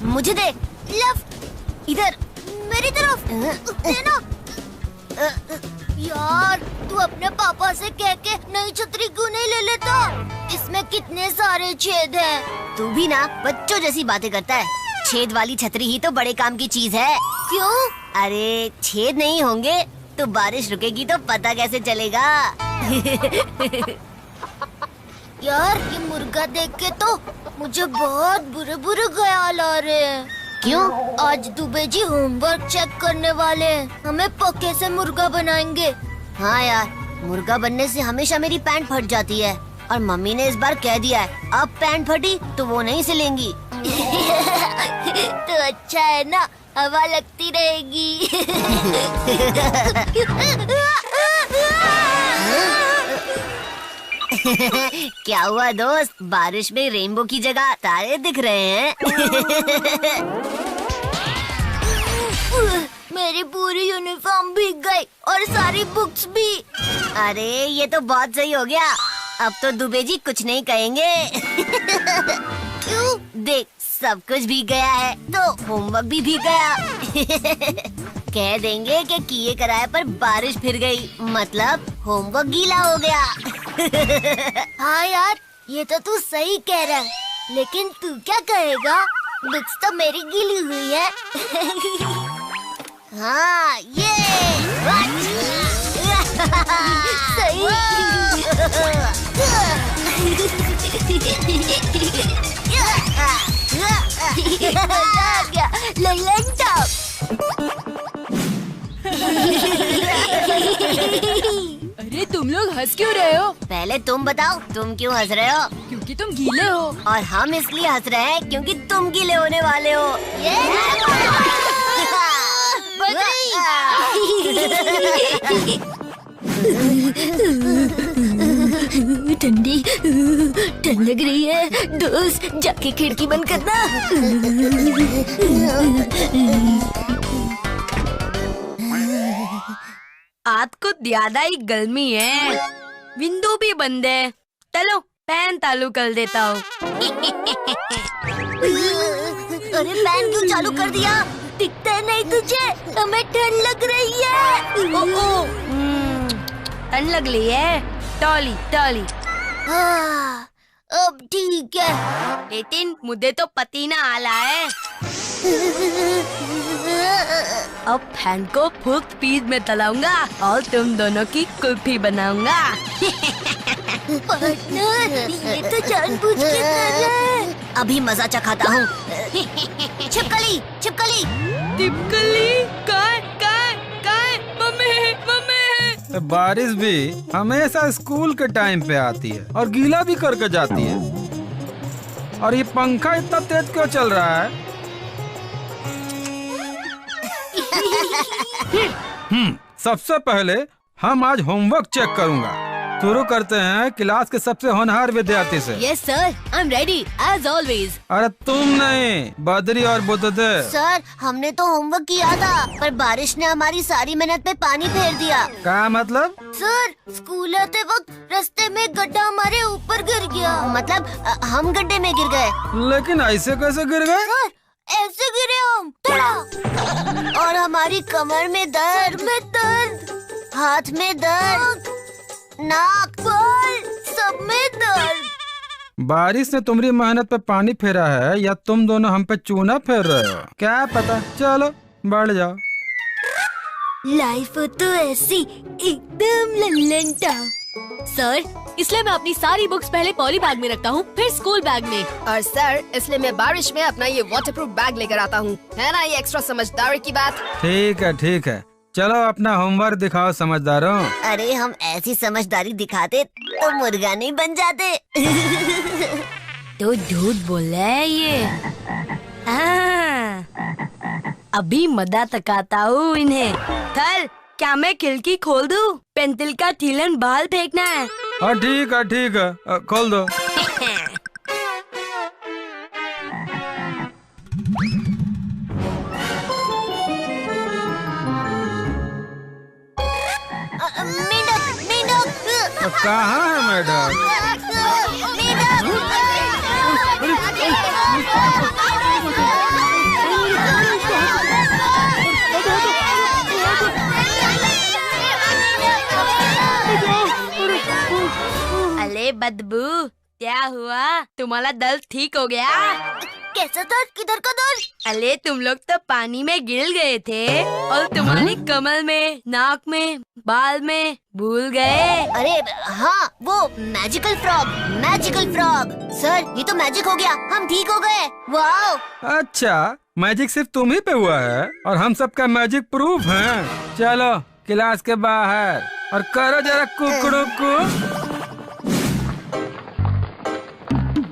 मुझे दे। लेफ्ट, इधर मेरी तरफ देना। यार, तू अपने पापा से कह के नई छतरी क्यों नहीं ले लेता? इसमें कितने सारे छेद हैं। तू भी ना बच्चों जैसी बातें करता है। छेद वाली छतरी ही तो बड़े काम की चीज है। क्यों? अरे छेद नहीं होंगे तो बारिश रुकेगी तो पता कैसे चलेगा? यार, ये मुर्गा देख के तो मुझे बहुत बुरे बुरे ख्याल आ रहे हैं। क्यों? आज दुबे जी होमवर्क चेक करने वाले हैं। हमें पक्के से मुर्गा बनाएंगे। हाँ यार, मुर्गा बनने से हमेशा मेरी पैंट फट जाती है और मम्मी ने इस बार कह दिया है अब पैंट फटी तो वो नहीं सिलेंगी। तो अच्छा है ना, हवा लगती रहेगी। क्या हुआ दोस्त, बारिश में रेनबो की जगह तारे दिख रहे हैं? मेरी पूरी यूनिफॉर्म भीग गई और सारी बुक्स भी। अरे ये तो बहुत सही हो गया, अब तो दुबे जी कुछ नहीं कहेंगे। क्यों? देख, सब कुछ भीग गया है तो होमवर्क भी भीग गया। कह देंगे कि किए कराए पर बारिश फिर गई, मतलब होमवर्क गीला हो गया। हाँ यार, ये तो तू सही कह रहा है, लेकिन तू क्या कहेगा? बुक्स तो मेरी गीली हुई है। हाँ, ये सही। मजा आ गया। ललन टॉप। अरे तुम लोग हंस क्यों रहे हो? पहले तुम बताओ, तुम क्यों हंस रहे हो? क्योंकि तुम गीले हो। और हम इसलिए हंस रहे हैं क्योंकि तुम गीले होने वाले हो। ठंडी ठंड लग रही है दोस्त, जाके खिड़की बंद करना। आज को ज्यादा ही गर्मी है, विंडो भी बंद है। चलो फैन चालू कर देता हूँ। अरे फैन क्यों चालू कर दिया? दिखता नहीं तुझे? हमें ठंड लग रही है। ठंड लग रही है, टॉली टॉली। हाँ, अब ठीक है, लेकिन मुझे तो पसीना आ रहा है। अब फैन को फुल स्पीड में चलाऊंगा और तुम दोनों की कुल्फी बनाऊंगा। पार्टनर, ये तो जानबूझ के कर रहा है। अभी मजा चखाता हूँ। छिपकली छिपकली छिपकली, काय मम्मी मम्मी। बारिश भी हमेशा स्कूल के टाइम पे आती है और गीला भी करके जाती है। और ये पंखा इतना तेज क्यों चल रहा है? सबसे पहले हम आज होमवर्क चेक करूंगा। शुरू करते हैं क्लास के सबसे होनहार विद्यार्थी से। Yes sir, I am ready as always. अरे तुम नहीं, बद्री और बुद्धदे। सर, हमने तो होमवर्क किया था पर बारिश ने हमारी सारी मेहनत पे पानी फेर दिया। क्या मतलब? सर, स्कूल आते वक्त रास्ते में गड्ढा हमारे ऊपर गिर गया। मतलब हम गड्ढे में गिर गए। लेकिन ऐसे कैसे गिर गए? सर, ऐसे गिरे हम, थोड़ा। और हमारी कमर में दर्द, सर में दर्द, हाथ में दर्द, नाक, बाल, सब में दर्द। बारिश ने तुम्हारी मेहनत पे पानी फेरा है या तुम दोनों हम पे चूना फेर रहे हो, क्या पता। चलो बढ़ जाओ। लाइफ हो तो ऐसी एकदम लल्लन टॉप। सर, इसलिए मैं अपनी सारी बुक्स पहले पॉली बैग में रखता हूँ, फिर स्कूल बैग में। और सर, इसलिए मैं बारिश में अपना ये वाटरप्रूफ बैग लेकर आता हूँ। है ना ये एक्स्ट्रा समझदारी की बात। ठीक है, चलो अपना होमवर्क दिखाओ समझदारों। अरे हम ऐसी समझदारी दिखाते तो मुर्गा नहीं बन जाते। तो झूठ बोल रहा है ये। अभी मदा तकाता हूँ इन्हें। थल, क्या मैं खिड़की खोल दूँ? पेंसिल का ठीलन बाल फेंकना है। हाँ ठीक है, खोल दो। कहाँ है मैडम? अरे बदबू, क्या हुआ? तुम्हारा दर्द ठीक हो गया? कैसा दर्द? किधर का दर्द? अरे तुम लोग तो पानी में गिर गए थे और तुम्हारी कमर में, नाक में, बाल में भूल गए। अरे हाँ, वो मैजिकल फ्रॉग। सर, ये तो मैजिक हो गया, हम ठीक हो गए। वाह! अच्छा, मैजिक सिर्फ तुम ही पे हुआ है और हम सबका मैजिक प्रूफ है। चलो क्लास के बाहर और करो जरा कुकड़ू को।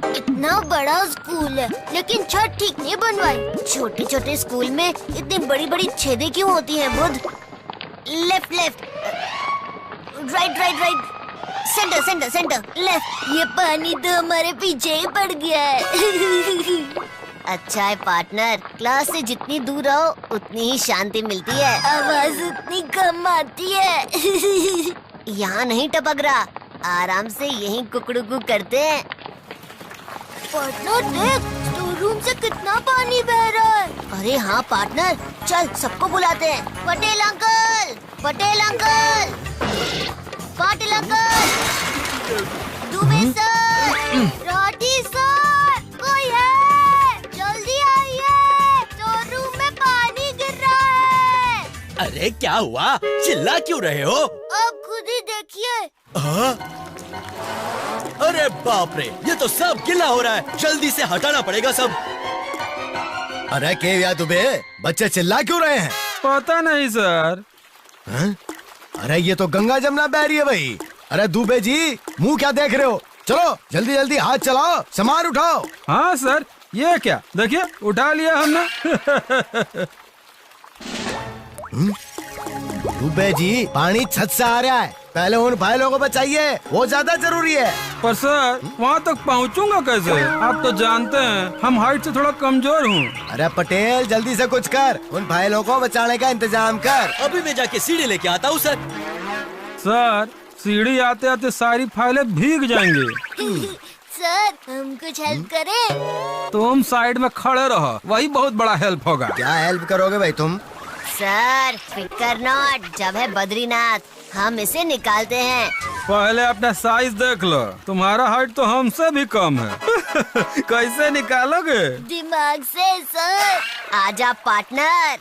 इतना बड़ा स्कूल है लेकिन छत ठीक नहीं बनवाई। छोटे छोटे स्कूल में इतनी बड़ी बड़ी छेदें क्यों होती हैं बुध? Left, right, centre, left. ये पानी तो हमारे पीछे ही पड़ गया है। अच्छा है पार्टनर, क्लास से जितनी दूर रहो उतनी ही शांति मिलती है। आवाज उतनी कम आती है। यहाँ नहीं टपक रहा, आराम से यहीं कुकड़ू करते हैं। पार्टनर देख, स्टोर रूम से कितना पानी बह रहा है। अरे हाँ पार्टनर, चल सबको बुलाते हैं। Patel uncle, Dubey sir, Rathi sir, कोई है? जल्दी आइए, स्टोर रूम में पानी गिर रहा है। अरे क्या हुआ? चिल्ला क्यों रहे हो? आप खुद ही देखिए। अरे बाप रे, ये तो सब गिला हो रहा है। जल्दी से हटाना पड़ेगा सब। अरे के या दुबे, बच्चे चिल्ला क्यों रहे हैं? पता नहीं सर। अरे ये तो गंगा जमुना बह रही है भाई। अरे दुबे जी, मुंह क्या देख रहे हो? चलो जल्दी हाथ चलाओ, सामान उठाओ। हाँ सर, ये क्या? देखिए उठा लिया हमने। दुबे जी, पानी छत से आ रहा है, पहले उन भाई लोगों को बचाइए, वो ज्यादा जरूरी है। पर सर, वहाँ तक पहुँचूंगा कैसे? आप तो जानते हैं हम हाइट से थोड़ा कमजोर हूँ। अरे पटेल, जल्दी से कुछ कर, उन भाई लोगों को बचाने का इंतजाम कर। अभी मैं जाके सीढ़ी लेके आता हूँ सर। सर, सीढ़ी आते आते सारी फाइलें भीग जाएंगी। सर, हम कुछ हेल्प करें? तुम साइड में खड़े रहो, वही बहुत बड़ा हेल्प होगा। क्या हेल्प करोगे भाई तुम? सर, फिकर नॉट, जब है बद्रीनाथ, हम इसे निकालते हैं। पहले अपना साइज देख लो, तुम्हारा हाइट तो हमसे भी कम है। कैसे निकालोगे? दिमाग से सर। आजा पार्टनर।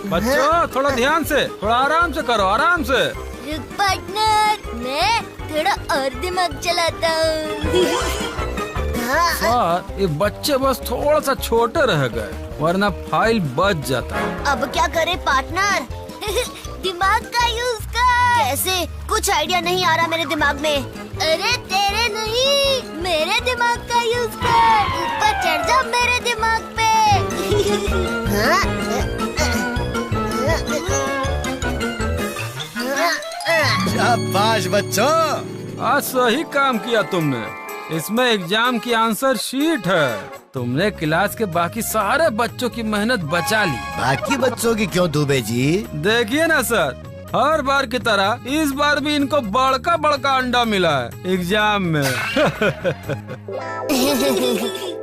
बच्चों थोड़ा ध्यान से, थोड़ा आराम से करो, आराम से। रुक पार्टनर, मैं थोड़ा और दिमाग चलाता हूँ। सर, ये बच्चे बस थोड़ा सा छोटे रह गए, वरना फाइल बच जाता। अब क्या करे पार्टनर? दिमाग का यूज कर। कैसे? कुछ आइडिया नहीं आ रहा मेरे दिमाग में। अरे तेरे नहीं, मेरे दिमाग का यूज कर। ऊपर चढ़ जा मेरे दिमाग पे। शाबाश बच्चों, आज सही काम किया तुमने। इसमें एग्जाम की आंसर शीट है। तुमने क्लास के बाकी सारे बच्चों की मेहनत बचा ली। बाकी बच्चों की क्यों दुबे जी? देखिए ना सर, हर बार की तरह इस बार भी इनको बड़का बड़का अंडा मिला है एग्जाम में।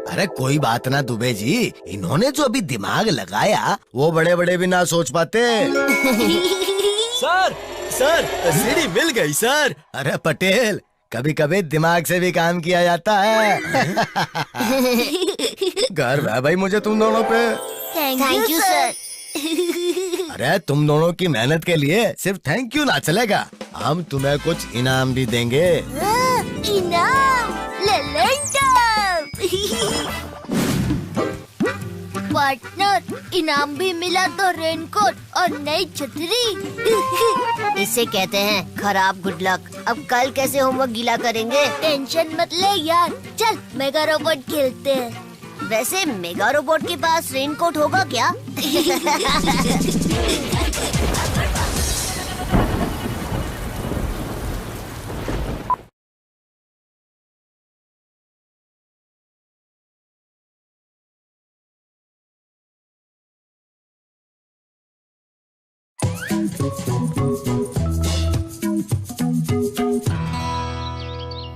अरे कोई बात ना दुबे जी, इन्होंने जो अभी दिमाग लगाया वो बड़े बड़े भी ना सोच पाते। सर सर सीढ़ी मिल गई सर। अरे पटेल, कभी कभी दिमाग से भी काम किया जाता है। गर्व है भाई मुझे तुम दोनों पे। Thank you sir. अरे तुम दोनों की मेहनत के लिए सिर्फ थैंक यू ना चलेगा, हम तुम्हें कुछ इनाम भी देंगे। इनाम पार्टनर, इनाम भी मिला तो रेनकोट और नई छतरी। इसे कहते हैं खराब गुड लक। अब कल कैसे होमवर्क गीला करेंगे? टेंशन मत ले यार, चल मेगा रोबोट खेलते हैं। वैसे मेगा रोबोट के पास रेनकोट होगा क्या?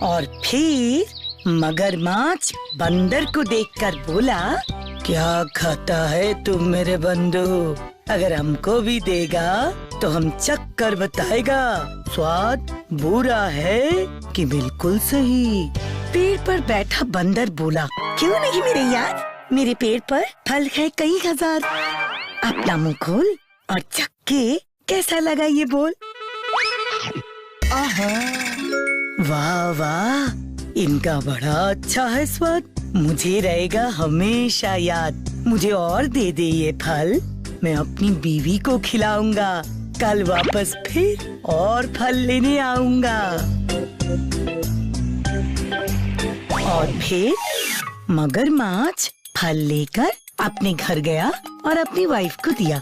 और फिर मगरमच्छ बंदर को देखकर बोला, क्या खाता है तुम मेरे बंधु? अगर हमको भी देगा तो हम चख कर बताएगा स्वाद बुरा है कि बिल्कुल सही। पेड़ पर बैठा बंदर बोला, क्यों नहीं मेरे यार, मेरे पेड़ पर फल है कई हजार। अपना मुंह खोल और चख के कैसा लगा ये बोल। वाह वाह, इनका बड़ा अच्छा है स्वाद, मुझे रहेगा हमेशा याद। मुझे और दे दे ये फल, मैं अपनी बीवी को खिलाऊंगा। कल वापस फिर और फल लेने आऊंगा। और फिर मगरमच्छ फल लेकर अपने घर गया और अपनी वाइफ को दिया।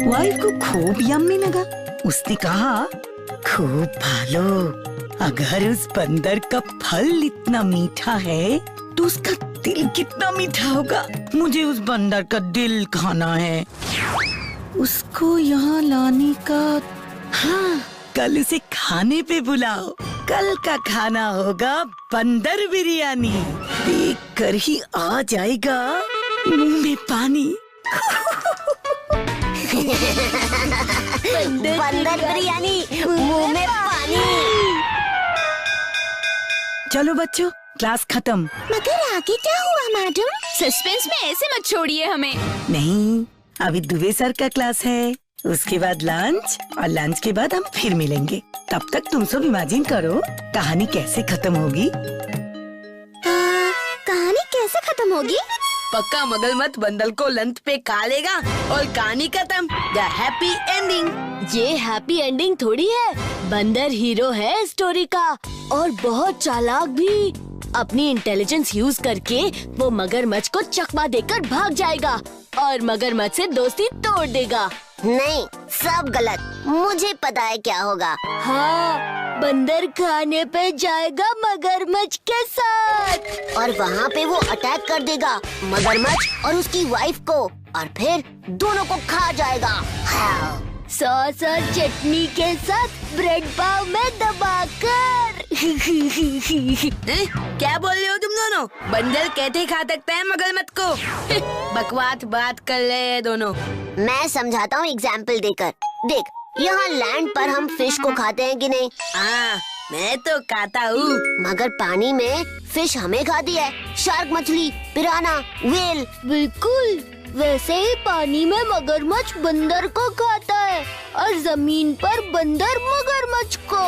वाइफ को खूब यम्मी लगा। उसने कहा, खूब भालो, अगर उस बंदर का फल इतना मीठा है तो उसका दिल कितना मीठा होगा। मुझे उस बंदर का दिल खाना है। उसको यहाँ लाने का, हाँ, कल उसे खाने पे बुलाओ। कल का खाना होगा बंदर बिरयानी। देख कर ही आ जाएगा मुंह में पानी। बंदर बिरयानी, मुंह में पानी। चलो बच्चों, क्लास खत्म। मगर आगे क्या हुआ मैडम? सस्पेंस में ऐसे मत छोड़िए हमें। नहीं, अभी दुबे सर का क्लास है, उसके बाद लंच, और लंच के बाद हम फिर मिलेंगे। तब तक तुम सब इमेजिन करो कहानी कैसे खत्म होगी। कहानी कैसे खत्म होगी? पक्का मगरमच्छ बंदर को लंच पे खा लेगा और कहानी खत्म। The happy ending. ये हैप्पी एंडिंग थोड़ी है, बंदर हीरो है स्टोरी का और बहुत चालाक भी। अपनी इंटेलिजेंस यूज करके वो मगरमच्छ को चकमा देकर भाग जाएगा और मगरमच्छ से दोस्ती तोड़ देगा। नहीं, सब गलत। मुझे पता है क्या होगा। हाँ, बंदर खाने पे जाएगा मगरमच्छ के साथ और वहाँ पे वो अटैक कर देगा मगरमच्छ और उसकी वाइफ को, और फिर दोनों को खा जाएगा। हाँ। सॉस और चटनी के साथ ब्रेड पाव में दबाकर। क्या बोल रहे हो तुम दोनों? बंदर कैसे खा सकता है मगरमच्छ को? बकवास बात कर रहे हैं दोनों। मैं समझाता हूँ एग्जाम्पल देकर। देख, यहाँ लैंड पर हम फिश को खाते हैं कि नहीं? हाँ, मैं तो खाता हूँ। मगर पानी में फिश हमें खाती है। शार्क मछली, पिराना, व्हेल। बिल्कुल वैसे ही पानी में मगरमच्छ बंदर को खाता है और जमीन पर बंदर मगरमच्छ को।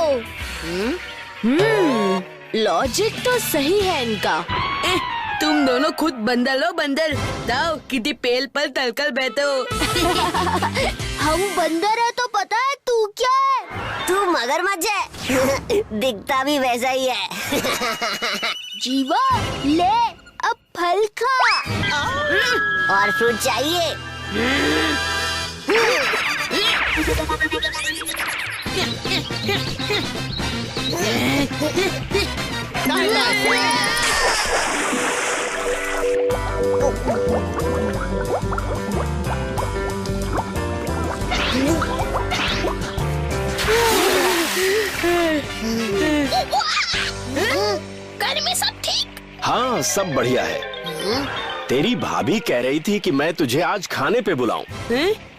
लॉजिक तो सही है इनका। तुम दोनों खुद बंदर लो बंदर। जाओ किसी पेड़ पर तलकर बैठो। हम बंदर है तो पता है तू क्या है? तू मगरमच्छ है। दिखता भी वैसा ही है। जीवा, ले अब फल खा। और फ्रूट चाहिए? हाँ, सब बढ़िया है। तेरी भाभी कह रही थी कि मैं तुझे आज खाने पे बुलाऊं।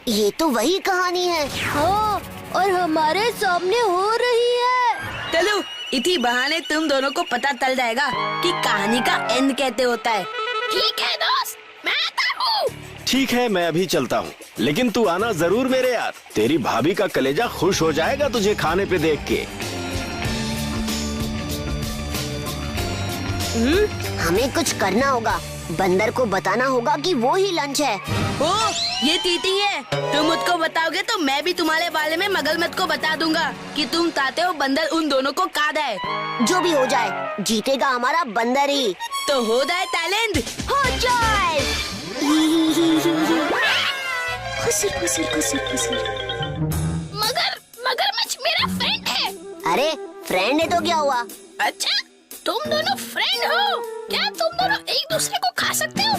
ये तो वही कहानी है। हाँ, और हमारे सामने हो रही है। चलो, इसी बहाने तुम दोनों को पता चल जाएगा कि कहानी का एंड कैसे होता है। ठीक है दोस्त, मैं आता हूँ। ठीक है, मैं अभी चलता हूँ, लेकिन तू आना जरूर मेरे यार। तेरी भाभी का कलेजा खुश हो जाएगा तुझे खाने पे देख के। हमें कुछ करना होगा। बंदर को बताना होगा कि वो ही लंच है। ओ, ये तीती है। तुम मुझको बताओगे तो मैं भी तुम्हारे बारे में मगरमच्छ को बता दूंगा कि तुम चाहते हो बंदर उन दोनों को काट है। जो भी हो जाए, जीतेगा हमारा बंदर ही। तो हो जाए टैलेंट, हो जाए। खुसर खुसर खुसर खुसर। मगरमच्छ मेरा फ्रेंड है। अरे फ्रेंड है तो क्या हुआ? अच्छा, तुम दोनों फ्रेंड हो? क्या तुम दोनों एक दूसरे को खा सकते हो?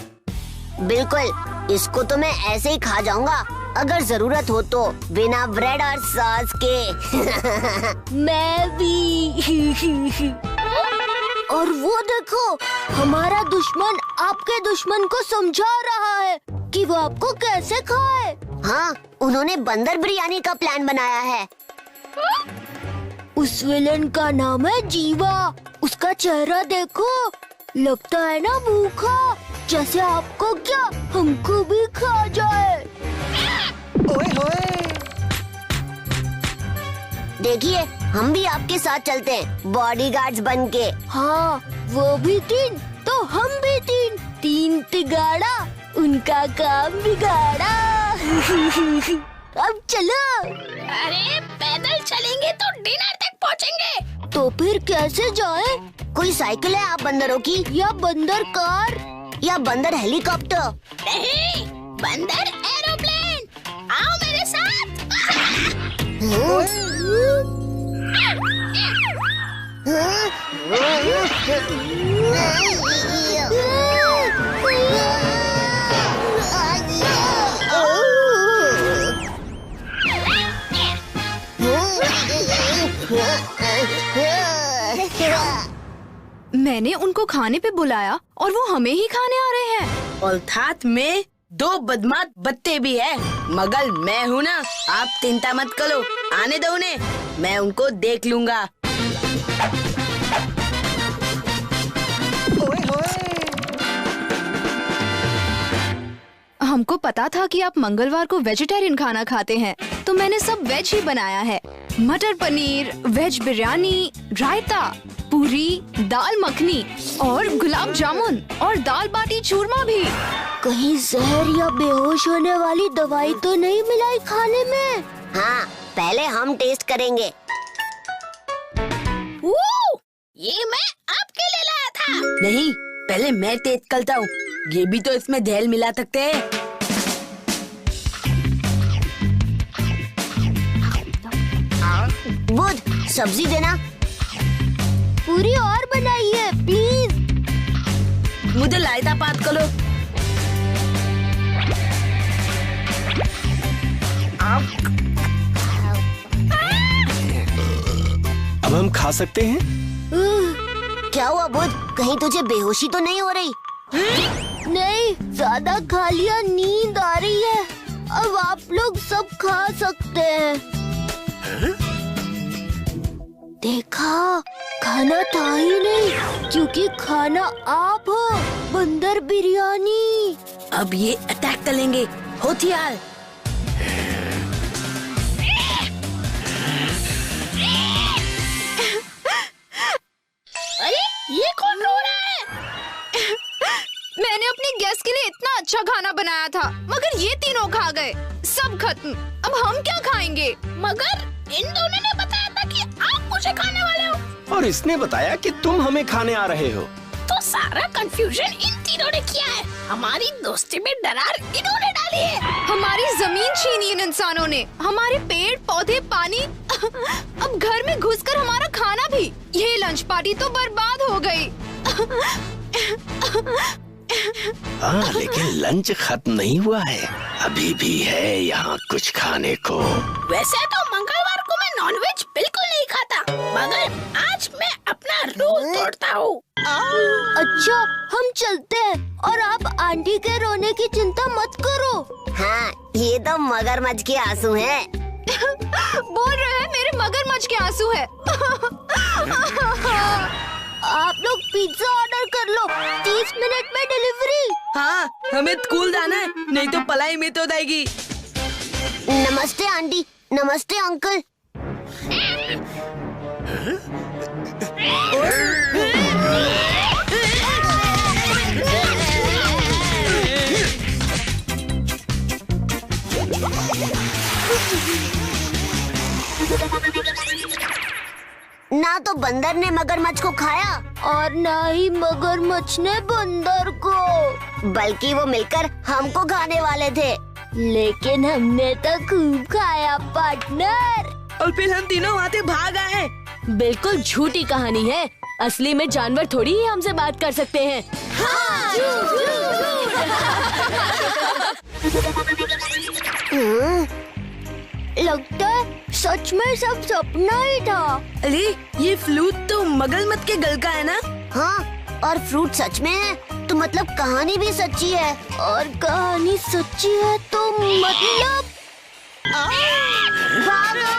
बिल्कुल, इसको तो मैं ऐसे ही खा जाऊंगा, अगर जरूरत हो तो, बिना ब्रेड और सॉस के। मैं भी। और वो देखो, हमारा दुश्मन आपके दुश्मन को समझा रहा है कि वो आपको कैसे खाए। हाँ, उन्होंने बंदर बिरयानी का प्लान बनाया है। उस विलन का नाम है जीवा। उसका चेहरा देखो, लगता है ना भूखा, जैसे आपको क्या हमको भी खा जाए। ओए होए। देखिए, हम भी आपके साथ चलते हैं, बॉडीगार्ड्स बन के। हाँ, वो भी 3 तो हम भी 3। 3 तिगाड़ा, उनका काम बिगाड़ा। अब चलो। अरे पैदल चलेंगे तो डिनर तक पहुँचेंगे। तो फिर कैसे जाए? कोई साइकिल है आप बंदरों की? या बंदर कार? या बंदर हेलीकॉप्टर? नहीं, बंदर एरोप्लेन। आओ मेरे साथ। मैंने उनको खाने पे बुलाया और वो हमें ही खाने आ रहे हैं। और साथ में 2 बदमाश बत्ते भी है, मगर मैं हूँ ना, आप चिंता मत करो, आने दो उन्हें, मैं उनको देख लूंगा। हमको पता था कि आप मंगलवार को वेजिटेरियन खाना खाते हैं, तो मैंने सब वेज ही बनाया है। मटर पनीर, वेज बिरयानी, रायता, पूरी, दाल मखनी और गुलाब जामुन और दाल बाटी चूरमा भी। कहीं जहर या बेहोश होने वाली दवाई तो नहीं मिलाई खाने में? हाँ, पहले हम टेस्ट करेंगे। ये मैं आपके लिए लाया था। नहीं, पहले मैं टेस्ट करता हूँ, ये भी तो इसमें जहर मिला सकते हैं। बुध, सब्जी देना। पूरी और बनाइए प्लीज। मुझे लायता बात करो। अब हम खा सकते हैं? क्या हुआ बुध, कहीं तुझे बेहोशी तो नहीं हो रही? नहीं, ज्यादा खा लिया, नींद आ रही है। अब आप लोग सब खा सकते हैं। देखा, खाना था ही नहीं, क्योंकि खाना आप हो, बंदर बिरयानी। अब ये अटैक करेंगे, होशियार। अरे ये कौन रो रहा है? मैंने अपने गेस्ट के लिए इतना अच्छा खाना बनाया था, मगर ये तीनों खा गए, सब खत्म। अब हम क्या खाएंगे? मगर इन दोनों ने बताया था कि आप मुझे खाने वाले हो, और इसने बताया कि तुम हमें खाने आ रहे हो। तो सारा कंफ्यूजन इन तीनों ने किया है। हमारी दोस्ती में दरार इन्होंने डाली है। हमारी जमीन छीनी इन इंसानों ने, हमारे पेड़ पौधे, पानी, अब घर में घुसकर हमारा खाना भी। ये लंच पार्टी तो बर्बाद हो गई। हाँ, लेकिन लंच खत्म नहीं हुआ है, अभी भी है यहाँ कुछ खाने को। वैसे तो मंगलवार को मैं नॉनवेज बिल्कुल नहीं खाता, मगर आज मैं अपना रूल तोड़ता हूँ। अच्छा, हम चलते हैं और आप आंटी के रोने की चिंता मत करो। हाँ, ये तो मगरमच्छ के आंसू हैं। बोल रहे हैं मेरे मगरमच्छ के आंसू है। आप लोग पिज्जा ऑर्डर कर लो, 30 मिनट में डिलीवरी। हाँ, हमें स्कूल जाना है, नहीं तो पलाई में तो जाएगी। नमस्ते आंटी, नमस्ते अंकल। ना तो बंदर ने मगरमच्छ को खाया और ना ही मगरमच्छ ने बंदर को, बल्कि वो मिलकर हमको खाने वाले थे। लेकिन हमने तो खूब खाया पार्टनर। और फिर हम तीनों वहाँ से भाग आए। बिल्कुल झूठी कहानी है। असली में जानवर थोड़ी ही हमसे बात कर सकते हैं। लगता है सच में सब सपना ही था। अरे ये फ्लूट तो मगरमच्छ के गल का है ना? हाँ, और फ्रूट सच में है तो मतलब कहानी भी सच्ची है। और कहानी सच्ची है तो मतलब भागो!